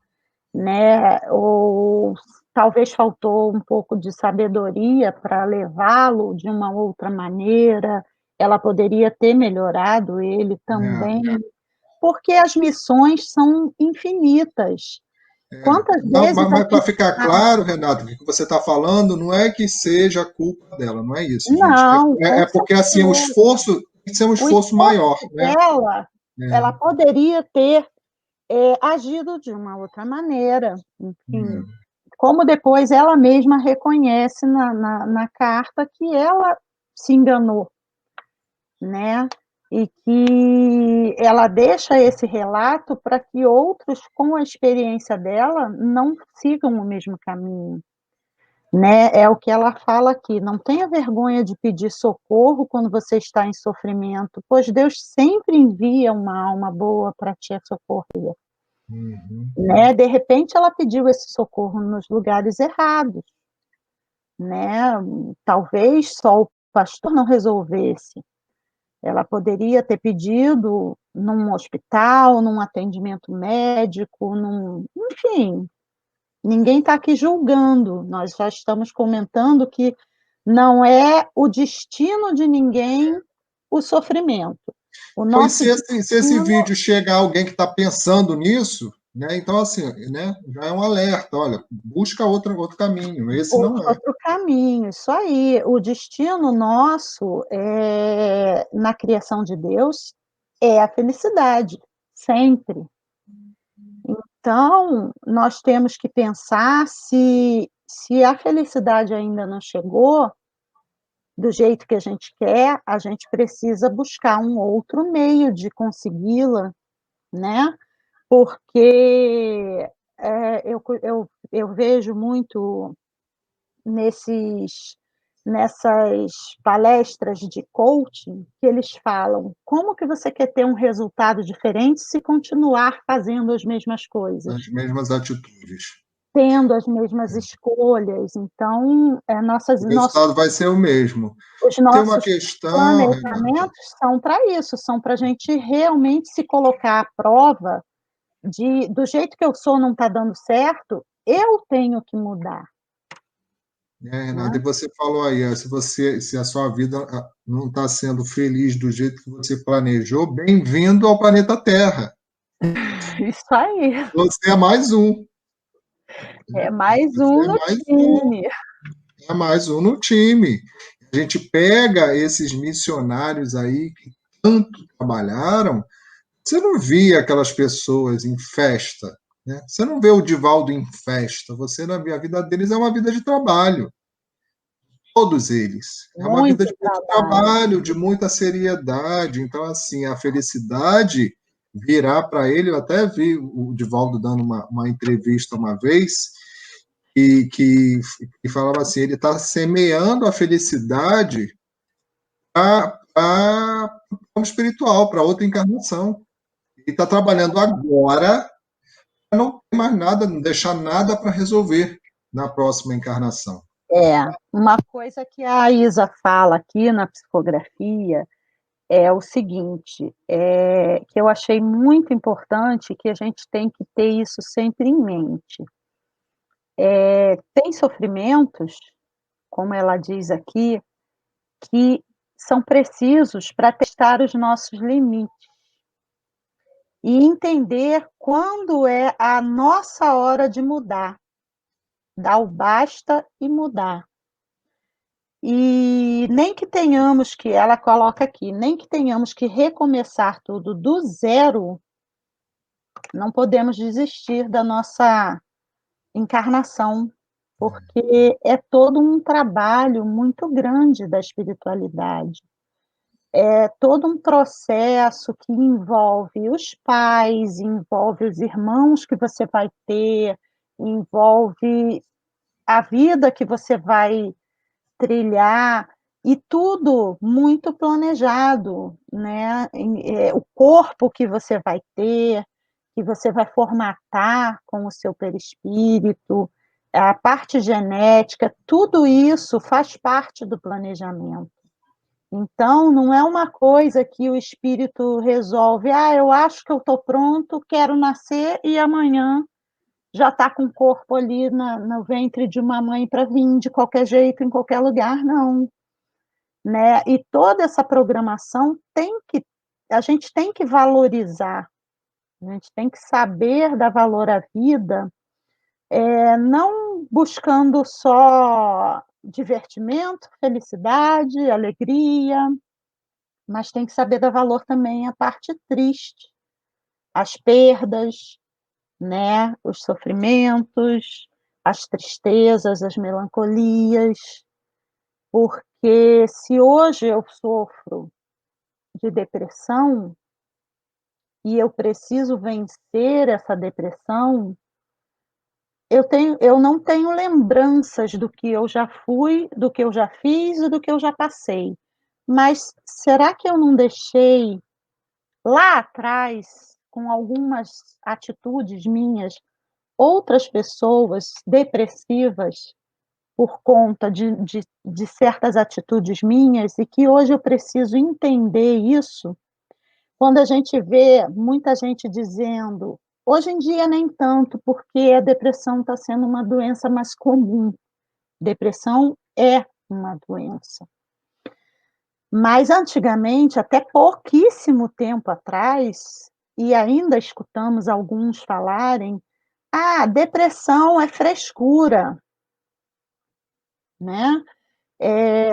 né? Ou talvez faltou um pouco de sabedoria para levá-lo de uma outra maneira. Ela poderia ter melhorado ele também, porque as missões são infinitas. Quantas vezes... Mas para ficar claro, Renato, o que você está falando não é que seja a culpa dela, não é isso, não, gente. É porque assim, o esforço tem que ser um esforço maior. Dela, ela poderia ter agido de uma outra maneira. Enfim, como depois ela mesma reconhece na carta que ela se enganou, né? E que ela deixa esse relato para que outros, com a experiência dela, não sigam o mesmo caminho. Né? É o que ela fala aqui: não tenha vergonha de pedir socorro quando você está em sofrimento, pois Deus sempre envia uma alma boa para te socorrer. Né? De repente ela pediu esse socorro nos lugares errados, né? Talvez só o pastor não resolvesse. Ela poderia ter pedido num hospital, num atendimento médico, enfim. Ninguém está aqui julgando, nós já estamos comentando que não é o destino de ninguém o sofrimento. Se esse vídeo chega a alguém que está pensando nisso, né, então assim, né, já é um alerta, olha, busca outro caminho, esse não é. Outro caminho, isso aí. O destino nosso na criação de Deus é a felicidade, sempre. Então, nós temos que pensar se a felicidade ainda não chegou do jeito que a gente quer, a gente precisa buscar um outro meio de consegui-la, né? Porque eu vejo muito nessas palestras de coaching que eles falam: como que você quer ter um resultado diferente se continuar fazendo as mesmas coisas? As mesmas atitudes. Tendo as mesmas escolhas. Então, O resultado vai ser o mesmo. os Tem uma nossos questão, Renata. planejamentos são para isso, são para a gente realmente se colocar à prova do jeito que eu sou não está dando certo, eu tenho que mudar. Renata, e você falou aí, se a sua vida não está sendo feliz do jeito que você planejou, bem-vindo ao planeta Terra. Isso aí. Você é mais um. É mais um no time. É mais um no time. A gente pega esses missionários aí que tanto trabalharam, você não via aquelas pessoas em festa, né? Você não vê o Divaldo em festa, você não vê, a vida deles é uma vida de trabalho. Todos eles. É uma vida de muito trabalho, de muita seriedade. Então, assim, a felicidade virá para ele. Eu até vi o Divaldo dando uma entrevista uma vez, que falava assim: ele está semeando a felicidade para o espiritual, para outra encarnação. Ele está trabalhando agora para não ter mais nada, não deixar nada para resolver na próxima encarnação. Uma coisa que a Isa fala aqui na psicografia é o seguinte, que eu achei muito importante, que a gente tem que ter isso sempre em mente. Tem sofrimentos, como ela diz aqui, que são precisos para testar os nossos limites e entender quando é a nossa hora de mudar, dar o basta e mudar. E nem que tenhamos que, ela coloca aqui, nem que tenhamos que recomeçar tudo do zero, não podemos desistir da nossa encarnação, porque é todo um trabalho muito grande da espiritualidade. É todo um processo que envolve os pais, envolve os irmãos que você vai ter, envolve a vida que você vai trilhar, e tudo muito planejado, né? O corpo que você vai ter, que você vai formatar com o seu perispírito, a parte genética, tudo isso faz parte do planejamento. Então, não é uma coisa que o espírito resolve: eu acho que eu estou pronto, quero nascer, e amanhã já está com o corpo ali no ventre de uma mãe para vir de qualquer jeito, em qualquer lugar, não. Né? E toda essa programação a gente tem que valorizar, a gente tem que saber dar valor à vida, não buscando só divertimento, felicidade, alegria, mas tem que saber dar valor também à parte triste, às perdas, né? Os sofrimentos, as tristezas, as melancolias, porque se hoje eu sofro de depressão e eu preciso vencer essa depressão, eu não tenho lembranças do que eu já fui, do que eu já fiz e do que eu já passei. Mas será que eu não deixei lá atrás, com algumas atitudes minhas, outras pessoas depressivas por conta de certas atitudes minhas, e que hoje eu preciso entender isso? Quando a gente vê muita gente dizendo, hoje em dia nem tanto, porque a depressão está sendo uma doença mais comum. Depressão é uma doença. Mas antigamente, até pouquíssimo tempo atrás, e ainda escutamos alguns falarem: depressão é frescura, né?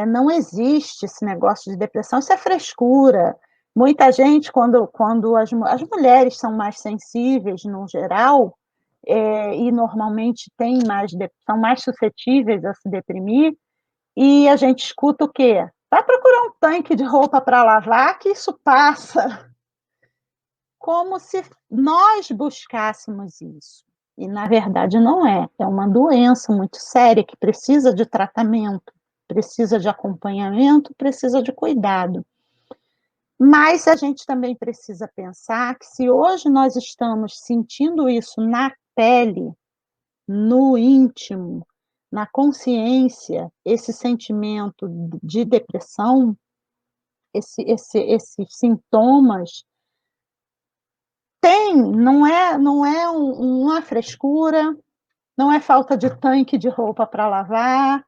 Não existe esse negócio de depressão, isso é frescura. Muita gente, quando as mulheres são mais sensíveis, no geral, e normalmente são mais suscetíveis a se deprimir, e a gente escuta o quê? Vai procurar um tanque de roupa para lavar, que isso passa. Como se nós buscássemos isso. E, na verdade, não é. É uma doença muito séria que precisa de tratamento, precisa de acompanhamento, precisa de cuidado. Mas a gente também precisa pensar que se hoje nós estamos sentindo isso na pele, no íntimo, na consciência, esse sentimento de depressão, esses sintomas, não é uma frescura, não é falta de tanque de roupa para lavar,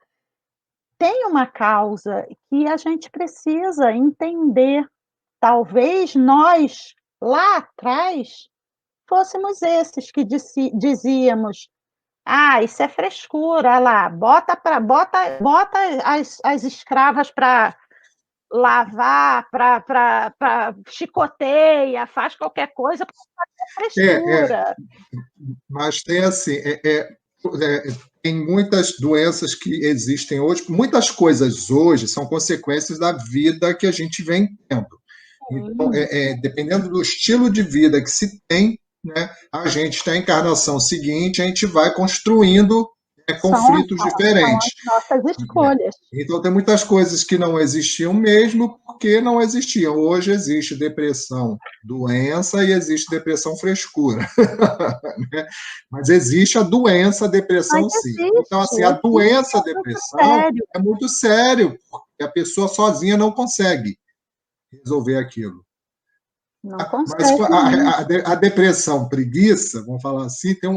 tem uma causa que a gente precisa entender. Talvez nós, lá atrás, fôssemos esses que dizíamos: isso é frescura, olha lá, bota as escravas para lavar, para chicoteia, faz qualquer coisa para fazer frescura. Mas tem assim, tem muitas doenças que existem hoje, muitas coisas hoje são consequências da vida que a gente vem tendo. Então, dependendo do estilo de vida que se tem, né, a gente tem a encarnação seguinte, a gente vai construindo conflitos diferentes. São as nossas escolhas. Então, tem muitas coisas que não existiam mesmo porque não existiam. Hoje existe depressão doença e existe depressão frescura. Mas existe a doença, a depressão, sim. Então, assim, a doença, a depressão, é muito sério, porque a pessoa sozinha não consegue resolver aquilo. Não consegue. Mas a depressão, preguiça, vamos falar assim, tem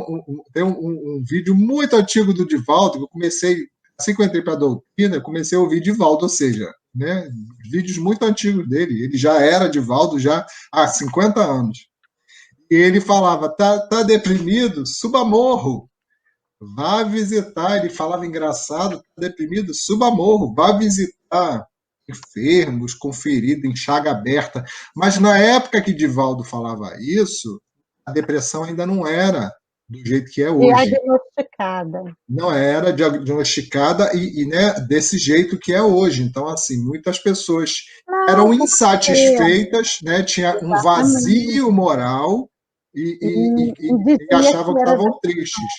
um vídeo muito antigo do Divaldo, que eu comecei, assim que eu entrei para a doutrina, comecei a ouvir Divaldo, ou seja, né, vídeos muito antigos dele. Ele já era Divaldo já há 50 anos. E ele falava: tá deprimido? Suba morro, vá visitar. Ele falava engraçado: tá deprimido? Suba morro, vá visitar enfermos, com ferida, em chaga aberta. Mas na época que Divaldo falava isso, a depressão ainda não era do jeito que é hoje. Diagnosticada. Não era diagnosticada né, desse jeito que é hoje. Então, assim, muitas pessoas eram insatisfeitas, né, tinha um vazio moral e achavam que estavam tristes.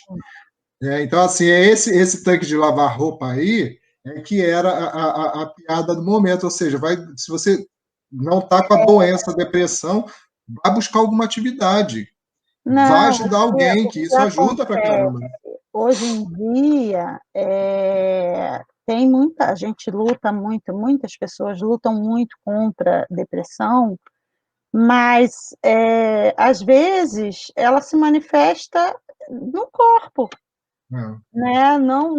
Então, assim, esse tanque de lavar roupa aí que era a piada do momento. Ou seja, se você não está com a doença, a depressão, vai buscar alguma atividade. Vai ajudar alguém, que isso ajuda pra caramba. Hoje em dia, a gente luta muito, muitas pessoas lutam muito contra a depressão, mas, às vezes, ela se manifesta no corpo. Né? Não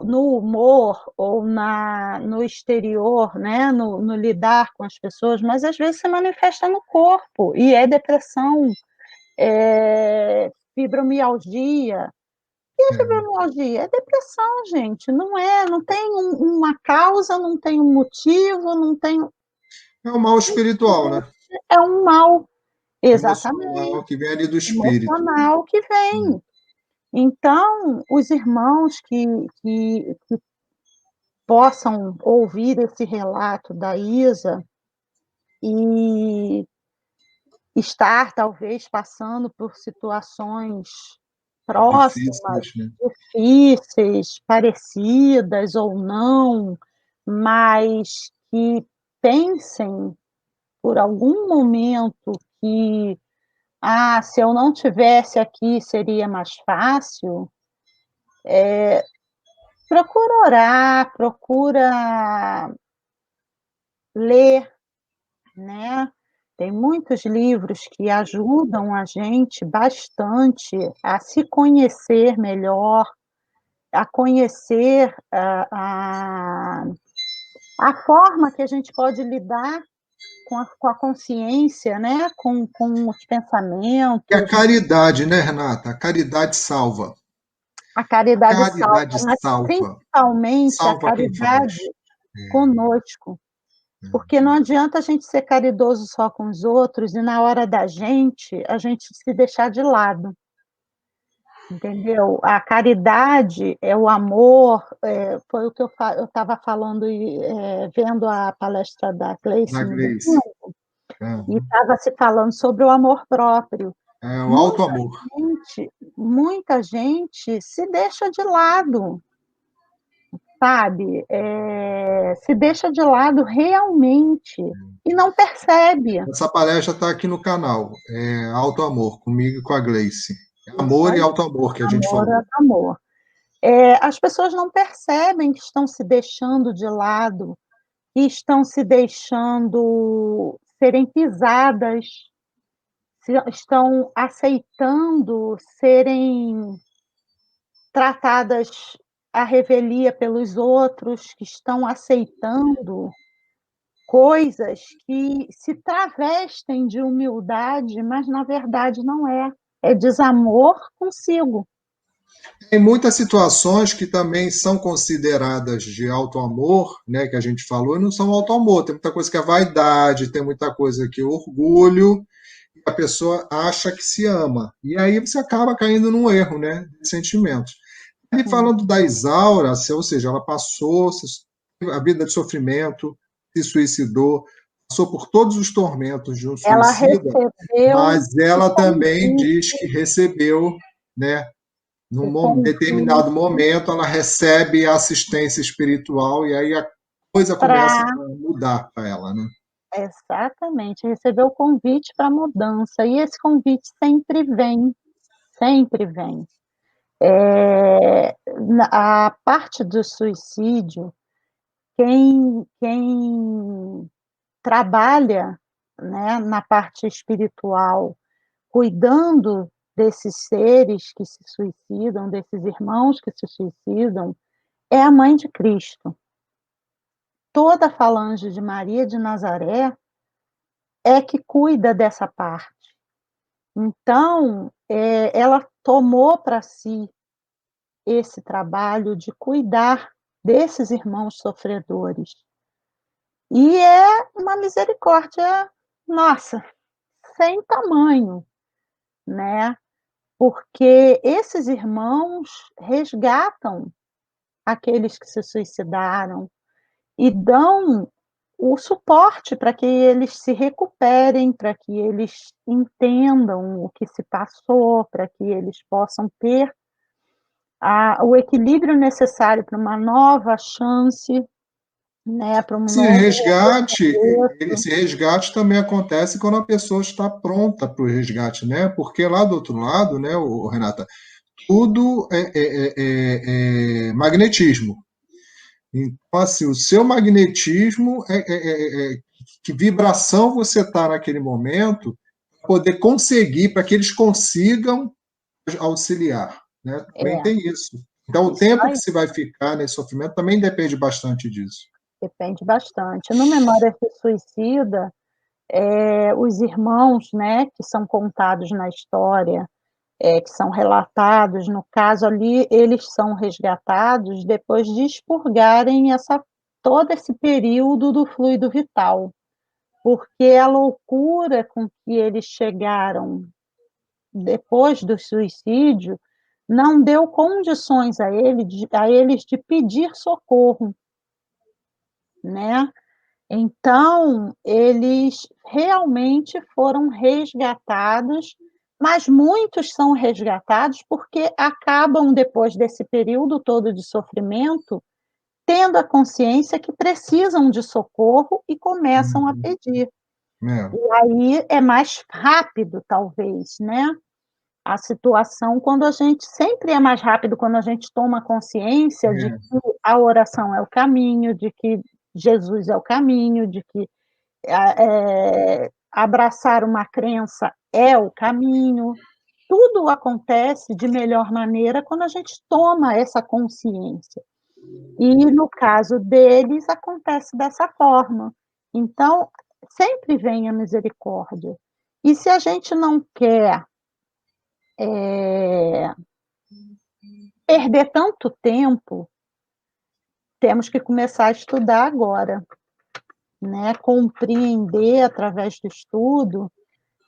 no humor ou no exterior, né? No lidar com as pessoas, mas às vezes se manifesta no corpo, e é depressão, fibromialgia. E a fibromialgia? É depressão, gente, não tem uma causa, não tem um motivo, não tem... É um mal espiritual, né? É um mal, exatamente. Emocional, que vem ali do espírito. Emocional que vem. Então, os irmãos que possam ouvir esse relato da Isa e estar, talvez, passando por situações próximas, difíceis, parecidas ou não, mas que pensem por algum momento que se eu não tivesse aqui seria mais fácil, procura orar, procura ler, né? Tem muitos livros que ajudam a gente bastante a se conhecer melhor, a conhecer a forma que a gente pode lidar com a consciência, né? com os pensamentos. E a caridade, né, Renata? A caridade salva. A caridade salva, mas principalmente salva a caridade conosco. Porque não adianta a gente ser caridoso só com os outros e na hora da gente, a gente se deixar de lado, entendeu? A caridade é o amor, foi o que eu estava falando e vendo a palestra da Gleice Da no Gleice. domingo, e estava se falando sobre o amor próprio. É o auto-amor. Muita gente se deixa de lado, sabe? Se deixa de lado realmente e não percebe. Essa palestra está aqui no canal, Auto-amor, comigo e com a Gleice. Isso Amor e aí, auto-amor que a gente amor falou. é amor. As pessoas não percebem que estão se deixando de lado, que estão se deixando serem pisadas, estão aceitando serem tratadas à revelia pelos outros, que estão aceitando coisas que se travestem de humildade, mas na verdade não é. É desamor consigo. Tem muitas situações que também são consideradas de auto-amor, né, que a gente falou, e não são auto-amor. Tem muita coisa que é vaidade, tem muita coisa que é orgulho, e a pessoa acha que se ama. E aí você acaba caindo num erro, né, de sentimentos. E falando da Isaura, ou seja, ela passou a vida de sofrimento, se suicidou, passou por todos os tormentos de um Ela suicida, recebeu mas ela também diz que recebeu, né, o num convite determinado momento, ela recebe a assistência espiritual e aí a coisa começa para. a mudar para ela, né? Exatamente, recebeu o convite para mudança, e esse convite sempre vem, sempre vem. A parte do suicídio, quem trabalha, né, na parte espiritual, cuidando desses seres que se suicidam, desses irmãos que se suicidam, é a Mãe de Cristo. Toda a falange de Maria de Nazaré é que cuida dessa parte. Então, ela tomou para si esse trabalho de cuidar desses irmãos sofredores. E é uma misericórdia, nossa, sem tamanho, né? Porque esses irmãos resgatam aqueles que se suicidaram e dão o suporte para que eles se recuperem, para que eles entendam o que se passou, para que eles possam ter o equilíbrio necessário para uma nova chance, né, para um novo recomeço. Esse resgate também acontece quando a pessoa está pronta para o resgate, né? Porque lá do outro lado, né, Renata, tudo é magnetismo. Então, assim, o seu magnetismo que vibração você está naquele momento, para poder conseguir, para que eles consigam auxiliar, né? Também tem isso. Então, o Isso tempo que aí, se vai ficar nesse sofrimento também depende bastante disso. depende bastante. No Memória se Suicida, os irmãos, né, que são contados na história, que são relatados, no caso ali, eles são resgatados depois de expurgarem todo esse período do fluido vital, porque a loucura com que eles chegaram depois do suicídio não deu condições a eles de pedir socorro, né? Então, eles realmente foram resgatados, mas muitos são resgatados porque acabam, depois desse período todo de sofrimento, tendo a consciência que precisam de socorro e começam a pedir. É. E aí é mais rápido, talvez, né? A situação, quando a gente sempre é mais rápido quando a gente toma consciência de que a oração é o caminho, de que Jesus é o caminho, de que abraçar uma crença é o caminho. Tudo acontece de melhor maneira quando a gente toma essa consciência. E no caso deles, acontece dessa forma. Então, sempre vem a misericórdia. E se a gente não quer perder tanto tempo, temos que começar a estudar agora. né, compreender através do estudo,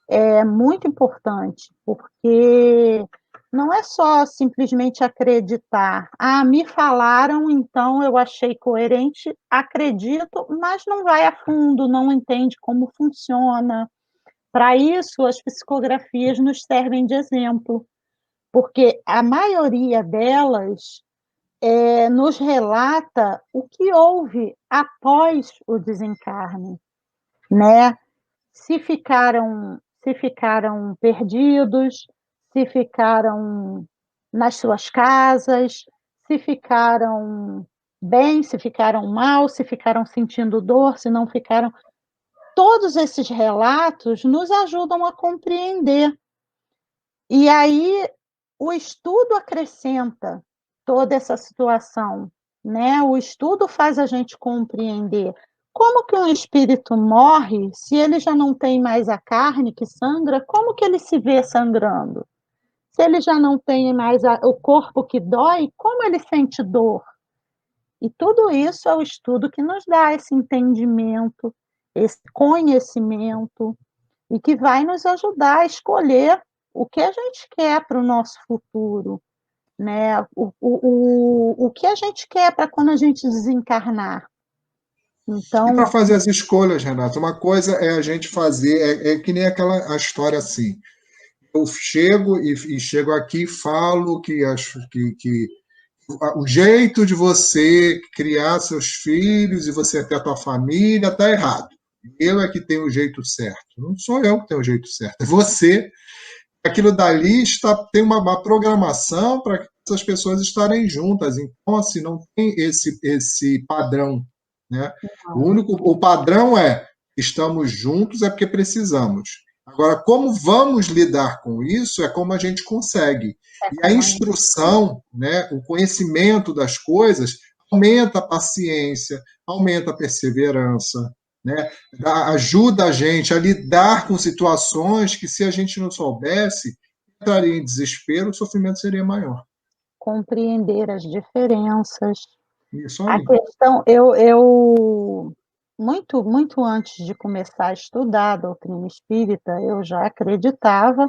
é muito importante, porque não é só simplesmente acreditar. Ah, me falaram, então eu achei coerente, acredito, mas não vai a fundo, não entende como funciona. Para isso, as psicografias nos servem de exemplo, porque a maioria delas nos relata o que houve após o desencarne, né? Se ficaram perdidos, se ficaram nas suas casas, se ficaram bem, se ficaram mal, se ficaram sentindo dor, se não ficaram. Todos esses relatos nos ajudam a compreender. E aí o estudo acrescenta toda essa situação, né? O estudo faz a gente compreender como que um espírito morre se ele já não tem mais a carne que sangra, como que ele se vê sangrando? Se ele já não tem mais o corpo que dói, como ele sente dor? E tudo isso é o estudo que nos dá esse entendimento, esse conhecimento, e que vai nos ajudar a escolher o que a gente quer para o nosso futuro, né? O que a gente quer para quando a gente desencarnar. E para Então, fazer as escolhas, Renato, uma coisa é a gente fazer, é que nem aquela a história assim. Eu chego e chego aqui e falo que acho que o jeito de você criar seus filhos e você ter a tua família está errado. Eu é que tenho o jeito certo. Não sou eu que tenho o jeito certo, é você. Aquilo dali tem uma programação para que essas pessoas estarem juntas. Então, assim, não tem esse padrão, né? O padrão é estamos juntos é porque precisamos. Agora, como vamos lidar com isso é como a gente consegue. E a instrução, né, o conhecimento das coisas aumenta a paciência, aumenta a perseverança, né? Ajuda a gente a lidar com situações que, se a gente não soubesse, entraria em desespero, o sofrimento seria maior. compreender as diferenças. Isso A aí. questão, eu muito antes de começar a estudar a doutrina espírita, eu já acreditava,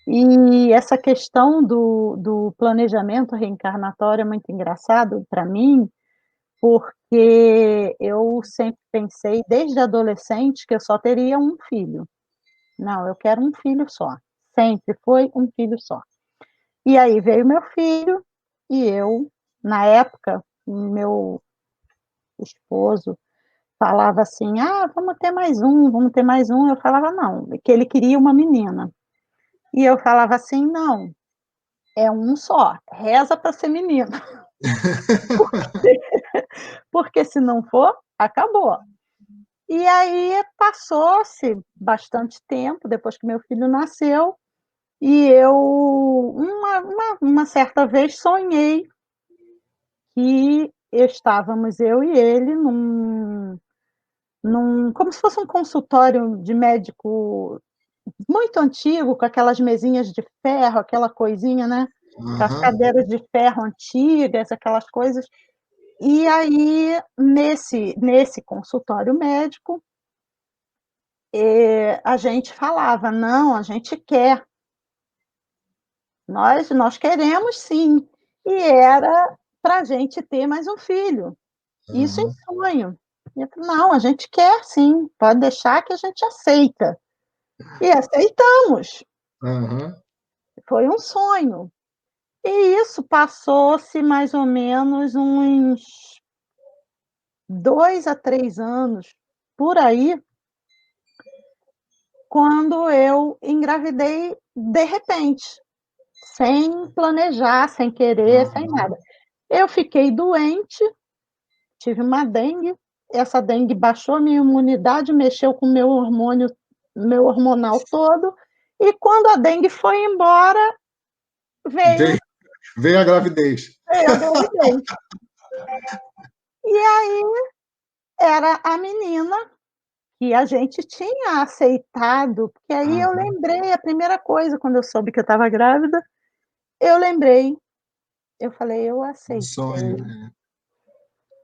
e essa questão do planejamento reencarnatório é muito engraçado para mim, porque eu sempre pensei, desde adolescente, que eu só teria um filho. Não, eu quero um filho só. Sempre foi um filho só. E aí veio meu filho, e eu, na época, meu esposo falava assim: ah, vamos ter mais um, vamos ter mais um. Eu falava: não, que ele queria uma menina. E eu falava assim: não, é um só, reza para ser menino. Porque se não for, acabou. E aí passou-se bastante tempo depois que meu filho nasceu, e eu, uma certa vez, sonhei que estávamos eu e ele como se fosse um consultório de médico muito antigo, com aquelas mesinhas de ferro, aquela coisinha, né? Com as cadeiras de ferro antigas, aquelas coisas. E aí, nesse consultório médico, a gente falava: não, a gente quer, nós queremos sim. E era para a gente ter mais um filho. Isso em sonho. E eu falei: não, a gente quer sim, pode deixar que a gente aceita. E aceitamos. Foi um sonho. E isso passou-se mais ou menos uns 2 a 3 anos, por aí, quando eu engravidei de repente, sem planejar, sem querer, sem nada. Eu fiquei doente, tive uma dengue, essa dengue baixou a minha imunidade, mexeu com o meu hormonal todo, e quando a dengue foi embora, Veio a gravidez. veio a gravidez. E aí era a menina que a gente tinha aceitado, porque aí eu lembrei, a primeira coisa, quando eu soube que eu estava grávida, eu lembrei, eu falei: "Eu Um aceitei". sonho.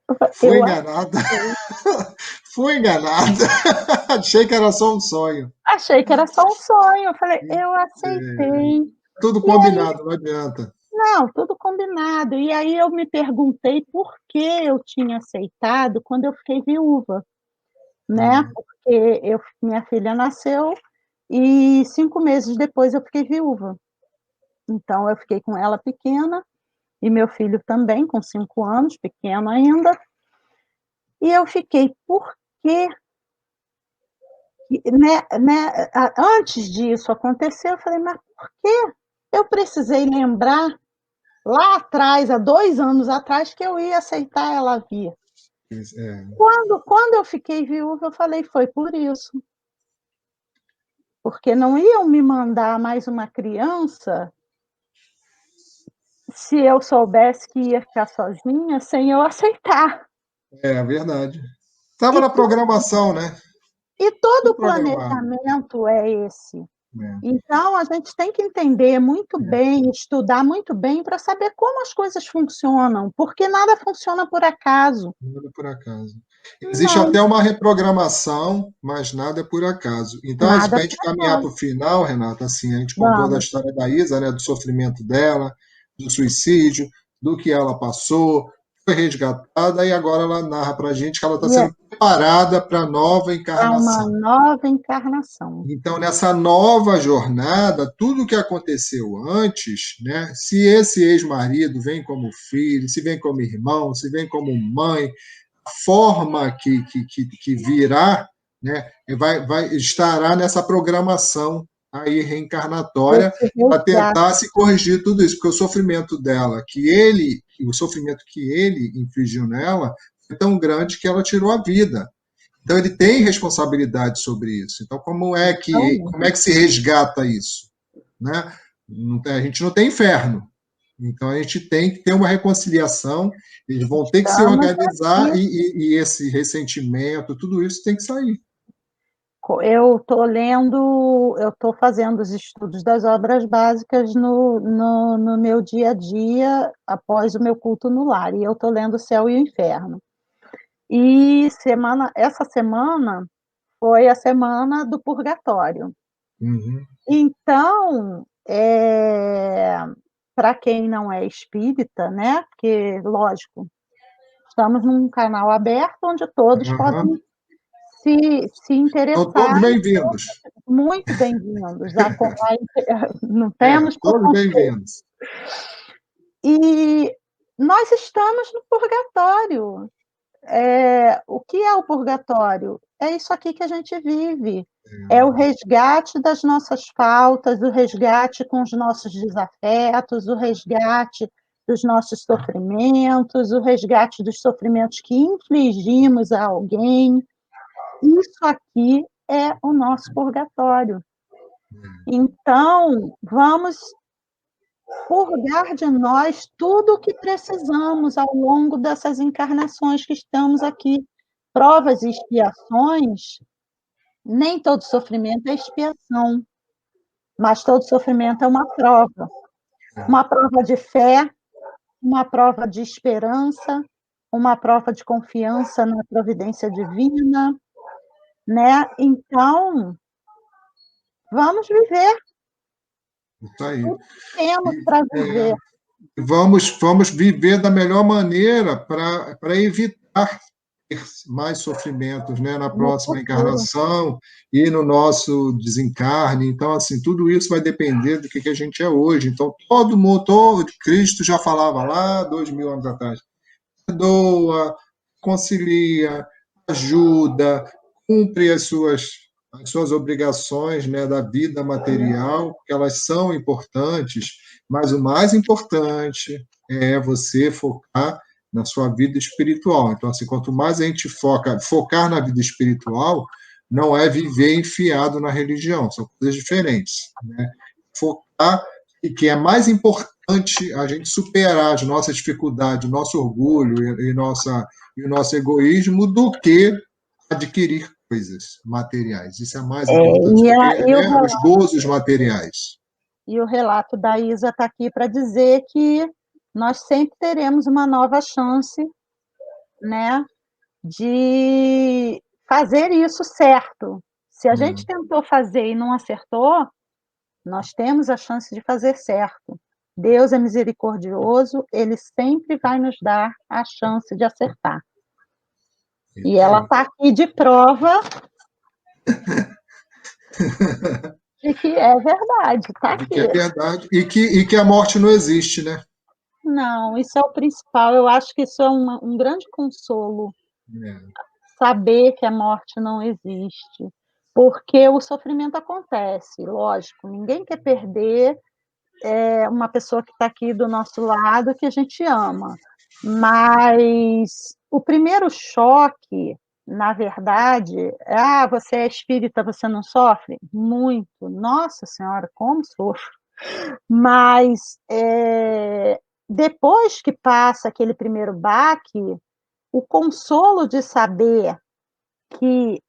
Eu falei: Foi "Eu enganada. aceitei". Fui enganada. Achei que era só um sonho. Achei que era só um sonho. Eu falei, eu É, aceitei. tudo E aí, combinado, não adianta. não, tudo combinado. E aí eu me perguntei por que eu tinha aceitado quando eu fiquei viúva, né? Hum, Porque minha filha nasceu e 5 meses depois eu fiquei viúva. Então eu fiquei com ela pequena e meu filho também com 5 anos, pequeno ainda. E eu fiquei, por que, antes disso acontecer, eu falei, mas por que eu precisei lembrar lá atrás, há 2 anos atrás, que eu ia aceitar ela vir? é, Quando eu fiquei viúva, eu falei, foi por isso. Porque não iam me mandar mais uma criança se eu soubesse que ia ficar sozinha, sem eu aceitar. é verdade. Estava E, na tu, programação, né? e todo Tudo o programado. planejamento é esse. É, Então, a gente tem que entender muito é, bem, estudar muito bem para saber como as coisas funcionam, porque nada funciona por acaso. nada por acaso. Existe Não, até uma reprogramação, mas nada é por acaso. Então, para a nada por gente caminhar para acaso. o final, Renata, assim, a gente contou da Vamos. história da Isa, né, do sofrimento dela, do suicídio, do que ela passou, foi resgatada e agora ela narra para a gente que ela está E é sendo preparada para a nova para uma encarnação. nova encarnação. Então, nessa nova jornada, tudo o que aconteceu antes, né, se esse ex-marido vem como filho, se vem como irmão, se vem como mãe, a forma que virá, né, estará nessa programação aí reencarnatória Esse para resgate. tentar se corrigir tudo isso, porque o sofrimento dela, o sofrimento que ele infligiu nela, foi tão grande que ela tirou a vida. Então ele tem responsabilidade sobre isso. Então Então, como é que se resgata isso, né? A gente não tem inferno. Então a gente tem que ter uma reconciliação. Eles vão ter que se estamos aqui. organizar e esse ressentimento, tudo isso tem que sair. Eu estou lendo, eu estou fazendo os estudos das obras básicas no meu dia a dia, após o meu culto no lar, e eu estou lendo O Céu e o Inferno. E essa semana foi a semana do purgatório. Uhum. Então, para quem não é espírita, né? Porque, lógico, estamos num canal aberto onde todos Uhum. podem se São todos interessar, bem-vindos. muito bem-vindos. Não É, temos todos preconceito. bem-vindos. E nós estamos no purgatório. O que é o purgatório? É isso aqui que a gente vive. É o resgate das nossas faltas, o resgate com os nossos desafetos, o resgate dos nossos sofrimentos, o resgate dos sofrimentos que infligimos a alguém. Isso aqui é o nosso purgatório. Então, vamos purgar de nós tudo o que precisamos ao longo dessas encarnações que estamos aqui. Provas e expiações, nem todo sofrimento é expiação, mas todo sofrimento é uma prova. Uma prova de fé, uma prova de esperança, uma prova de confiança na providência divina, né? Então, vamos viver Isso aí. tudo que temos E, para viver. vamos viver da melhor maneira para evitar ter mais sofrimentos, né, na No próxima futuro. encarnação e no nosso desencarne. Então, assim, tudo isso vai depender do que a gente é hoje. Então, Cristo já falava lá 2000 anos atrás: perdoa, concilia, ajuda, cumpre as suas obrigações, né, da vida material, porque elas são importantes, mas o mais importante é você focar na sua vida espiritual. Então, assim, quanto mais a gente focar na vida espiritual, não é viver enfiado na religião, são coisas diferentes, né? Focar e que é mais importante a gente superar as nossas dificuldades, o nosso orgulho e o nosso egoísmo do que adquirir coisas materiais. Isso é mais importante E, do que, e, o né, os gozos materiais. E o relato da Isa está aqui para dizer que nós sempre teremos uma nova chance, né, de fazer isso certo. Se a gente tentou fazer e não acertou, nós temos a chance de fazer certo. Deus é misericordioso, Ele sempre vai nos dar a chance de acertar. E ela está aqui de prova de que é verdade, está aqui. Que é verdade. E que a morte não existe, né? Não, isso é o principal. Eu acho que isso é um grande consolo, saber que a morte não existe. Porque o sofrimento acontece, lógico, ninguém quer perder uma pessoa que está aqui do nosso lado, que a gente ama. Mas o primeiro choque, na verdade, você é espírita, você não sofre? Muito. Nossa Senhora, como sofro. Mas depois que passa aquele primeiro baque, o consolo de saber que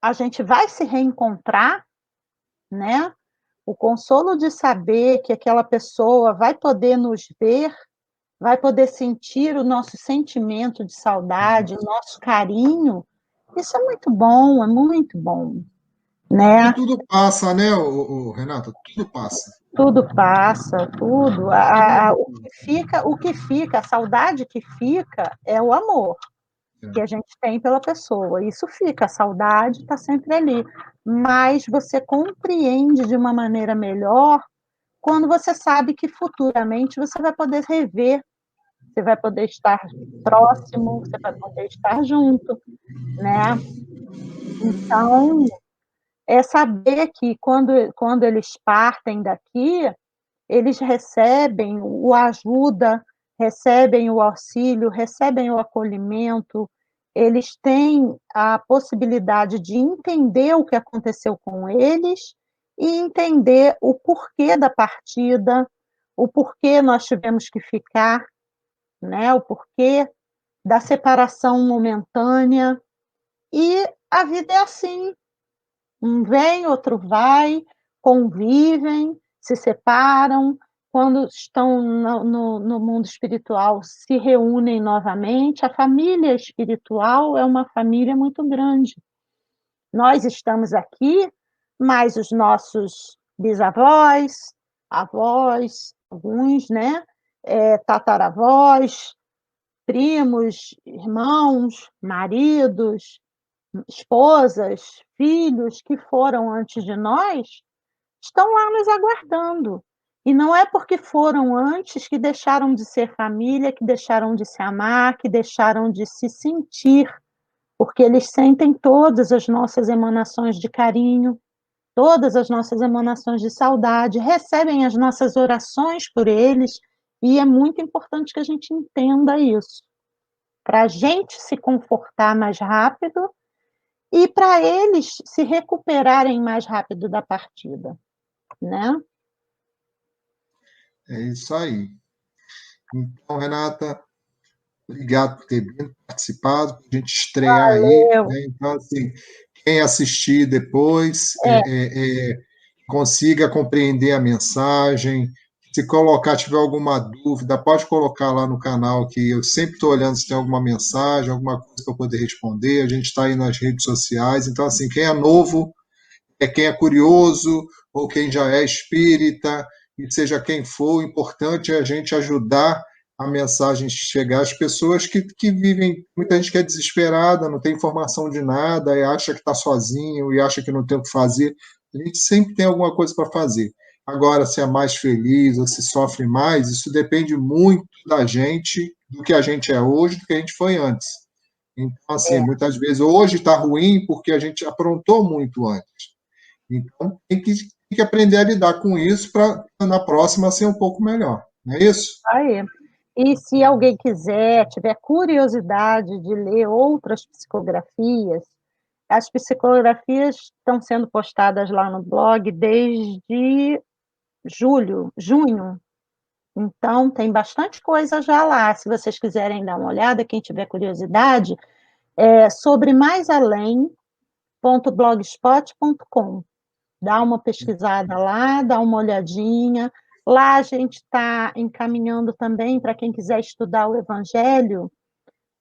a gente vai se reencontrar, né? O consolo de saber que aquela pessoa vai poder nos ver, vai poder sentir o nosso sentimento de saudade, o nosso carinho, isso é muito bom, né? E tudo passa, né, Renata? Tudo passa. Tudo passa, tudo. O que fica, a saudade que fica é o amor que a gente tem pela pessoa. Isso fica, a saudade está sempre ali. Mas você compreende de uma maneira melhor quando você sabe que futuramente você vai poder rever, você vai poder estar próximo, você vai poder estar junto, né? Então, é saber que quando eles partem daqui, eles recebem o ajuda, recebem o auxílio, recebem o acolhimento, eles têm a possibilidade de entender o que aconteceu com eles e entender o porquê da partida, o porquê nós tivemos que ficar, né? O porquê da separação momentânea. E a vida é assim, um vem, outro vai, convivem, se separam, quando estão no mundo espiritual, se reúnem novamente. A família espiritual é uma família muito grande. Nós estamos aqui, mas os nossos bisavós, avós, alguns, né? Tataravós, primos, irmãos, maridos, esposas, filhos que foram antes de nós, estão lá nos aguardando. E não é porque foram antes que deixaram de ser família, que deixaram de se amar, que deixaram de se sentir, porque eles sentem todas as nossas emanações de carinho, todas as nossas emanações de saudade, recebem as nossas orações por eles, e é muito importante que a gente entenda isso, para a gente se confortar mais rápido e para eles se recuperarem mais rápido da partida, né? É isso aí. Então, Renata, obrigado por ter vindo, participado, por a gente estrear aí. Né? Então, assim, quem assistir depois consiga compreender a mensagem. Se colocar, tiver alguma dúvida, pode colocar lá no canal, que eu sempre estou olhando se tem alguma mensagem, alguma coisa para eu poder responder. A gente está aí nas redes sociais. Então, assim, quem é novo, quem é curioso, ou quem já é espírita, e seja quem for, o importante é a gente ajudar a mensagem chegar às pessoas que vivem, muita gente que é desesperada, não tem informação de nada, e acha que está sozinho, e acha que não tem o que fazer. A gente sempre tem alguma coisa para fazer. Agora, se é mais feliz ou se sofre mais, isso depende muito da gente, do que a gente é hoje, do que a gente foi antes. Então, assim, muitas vezes hoje está ruim porque a gente aprontou muito antes. Então, tem que aprender a lidar com isso para na próxima ser um pouco melhor. Não é isso? Aí. E se alguém quiser, tiver curiosidade de ler outras psicografias, as psicografias estão sendo postadas lá no blog desde junho. Então, tem bastante coisa já lá. Se vocês quiserem dar uma olhada, quem tiver curiosidade, é sobre maisalém.blogspot.com. Dá uma pesquisada lá, dá uma olhadinha. Lá a gente está encaminhando também para quem quiser estudar o Evangelho,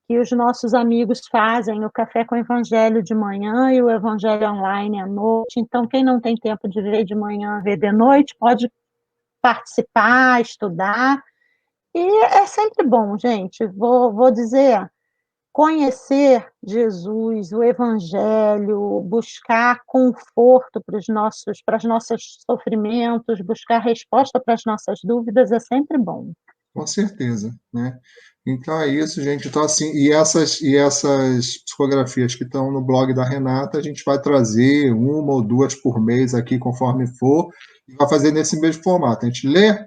que os nossos amigos fazem o Café com o Evangelho de manhã e o Evangelho online à noite. Então, quem não tem tempo de ver de manhã, ver de noite, pode participar, estudar. E é sempre bom, gente. Vou dizer, conhecer Jesus, o Evangelho, buscar conforto para os nossos sofrimentos, buscar resposta para as nossas dúvidas é sempre bom. Com certeza, né? Então é isso, gente. Então, assim, e essas psicografias que estão no blog da Renata, a gente vai trazer uma ou duas por mês aqui, conforme for, e vai fazer nesse mesmo formato. A gente lê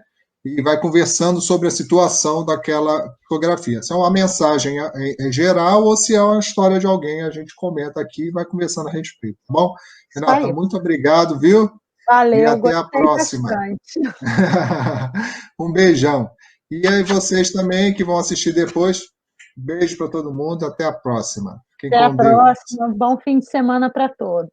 e vai conversando sobre a situação daquela psicografia. Se é uma mensagem em geral ou se é uma história de alguém, a gente comenta aqui e vai conversando a respeito, tá bom? Renata, muito obrigado, viu? Valeu, e até a gostei próxima. bastante. Um beijão. E aí vocês também que vão assistir depois, beijo para todo mundo, até a próxima. Fiquem Até a com Deus. próxima, bom fim de semana para todos.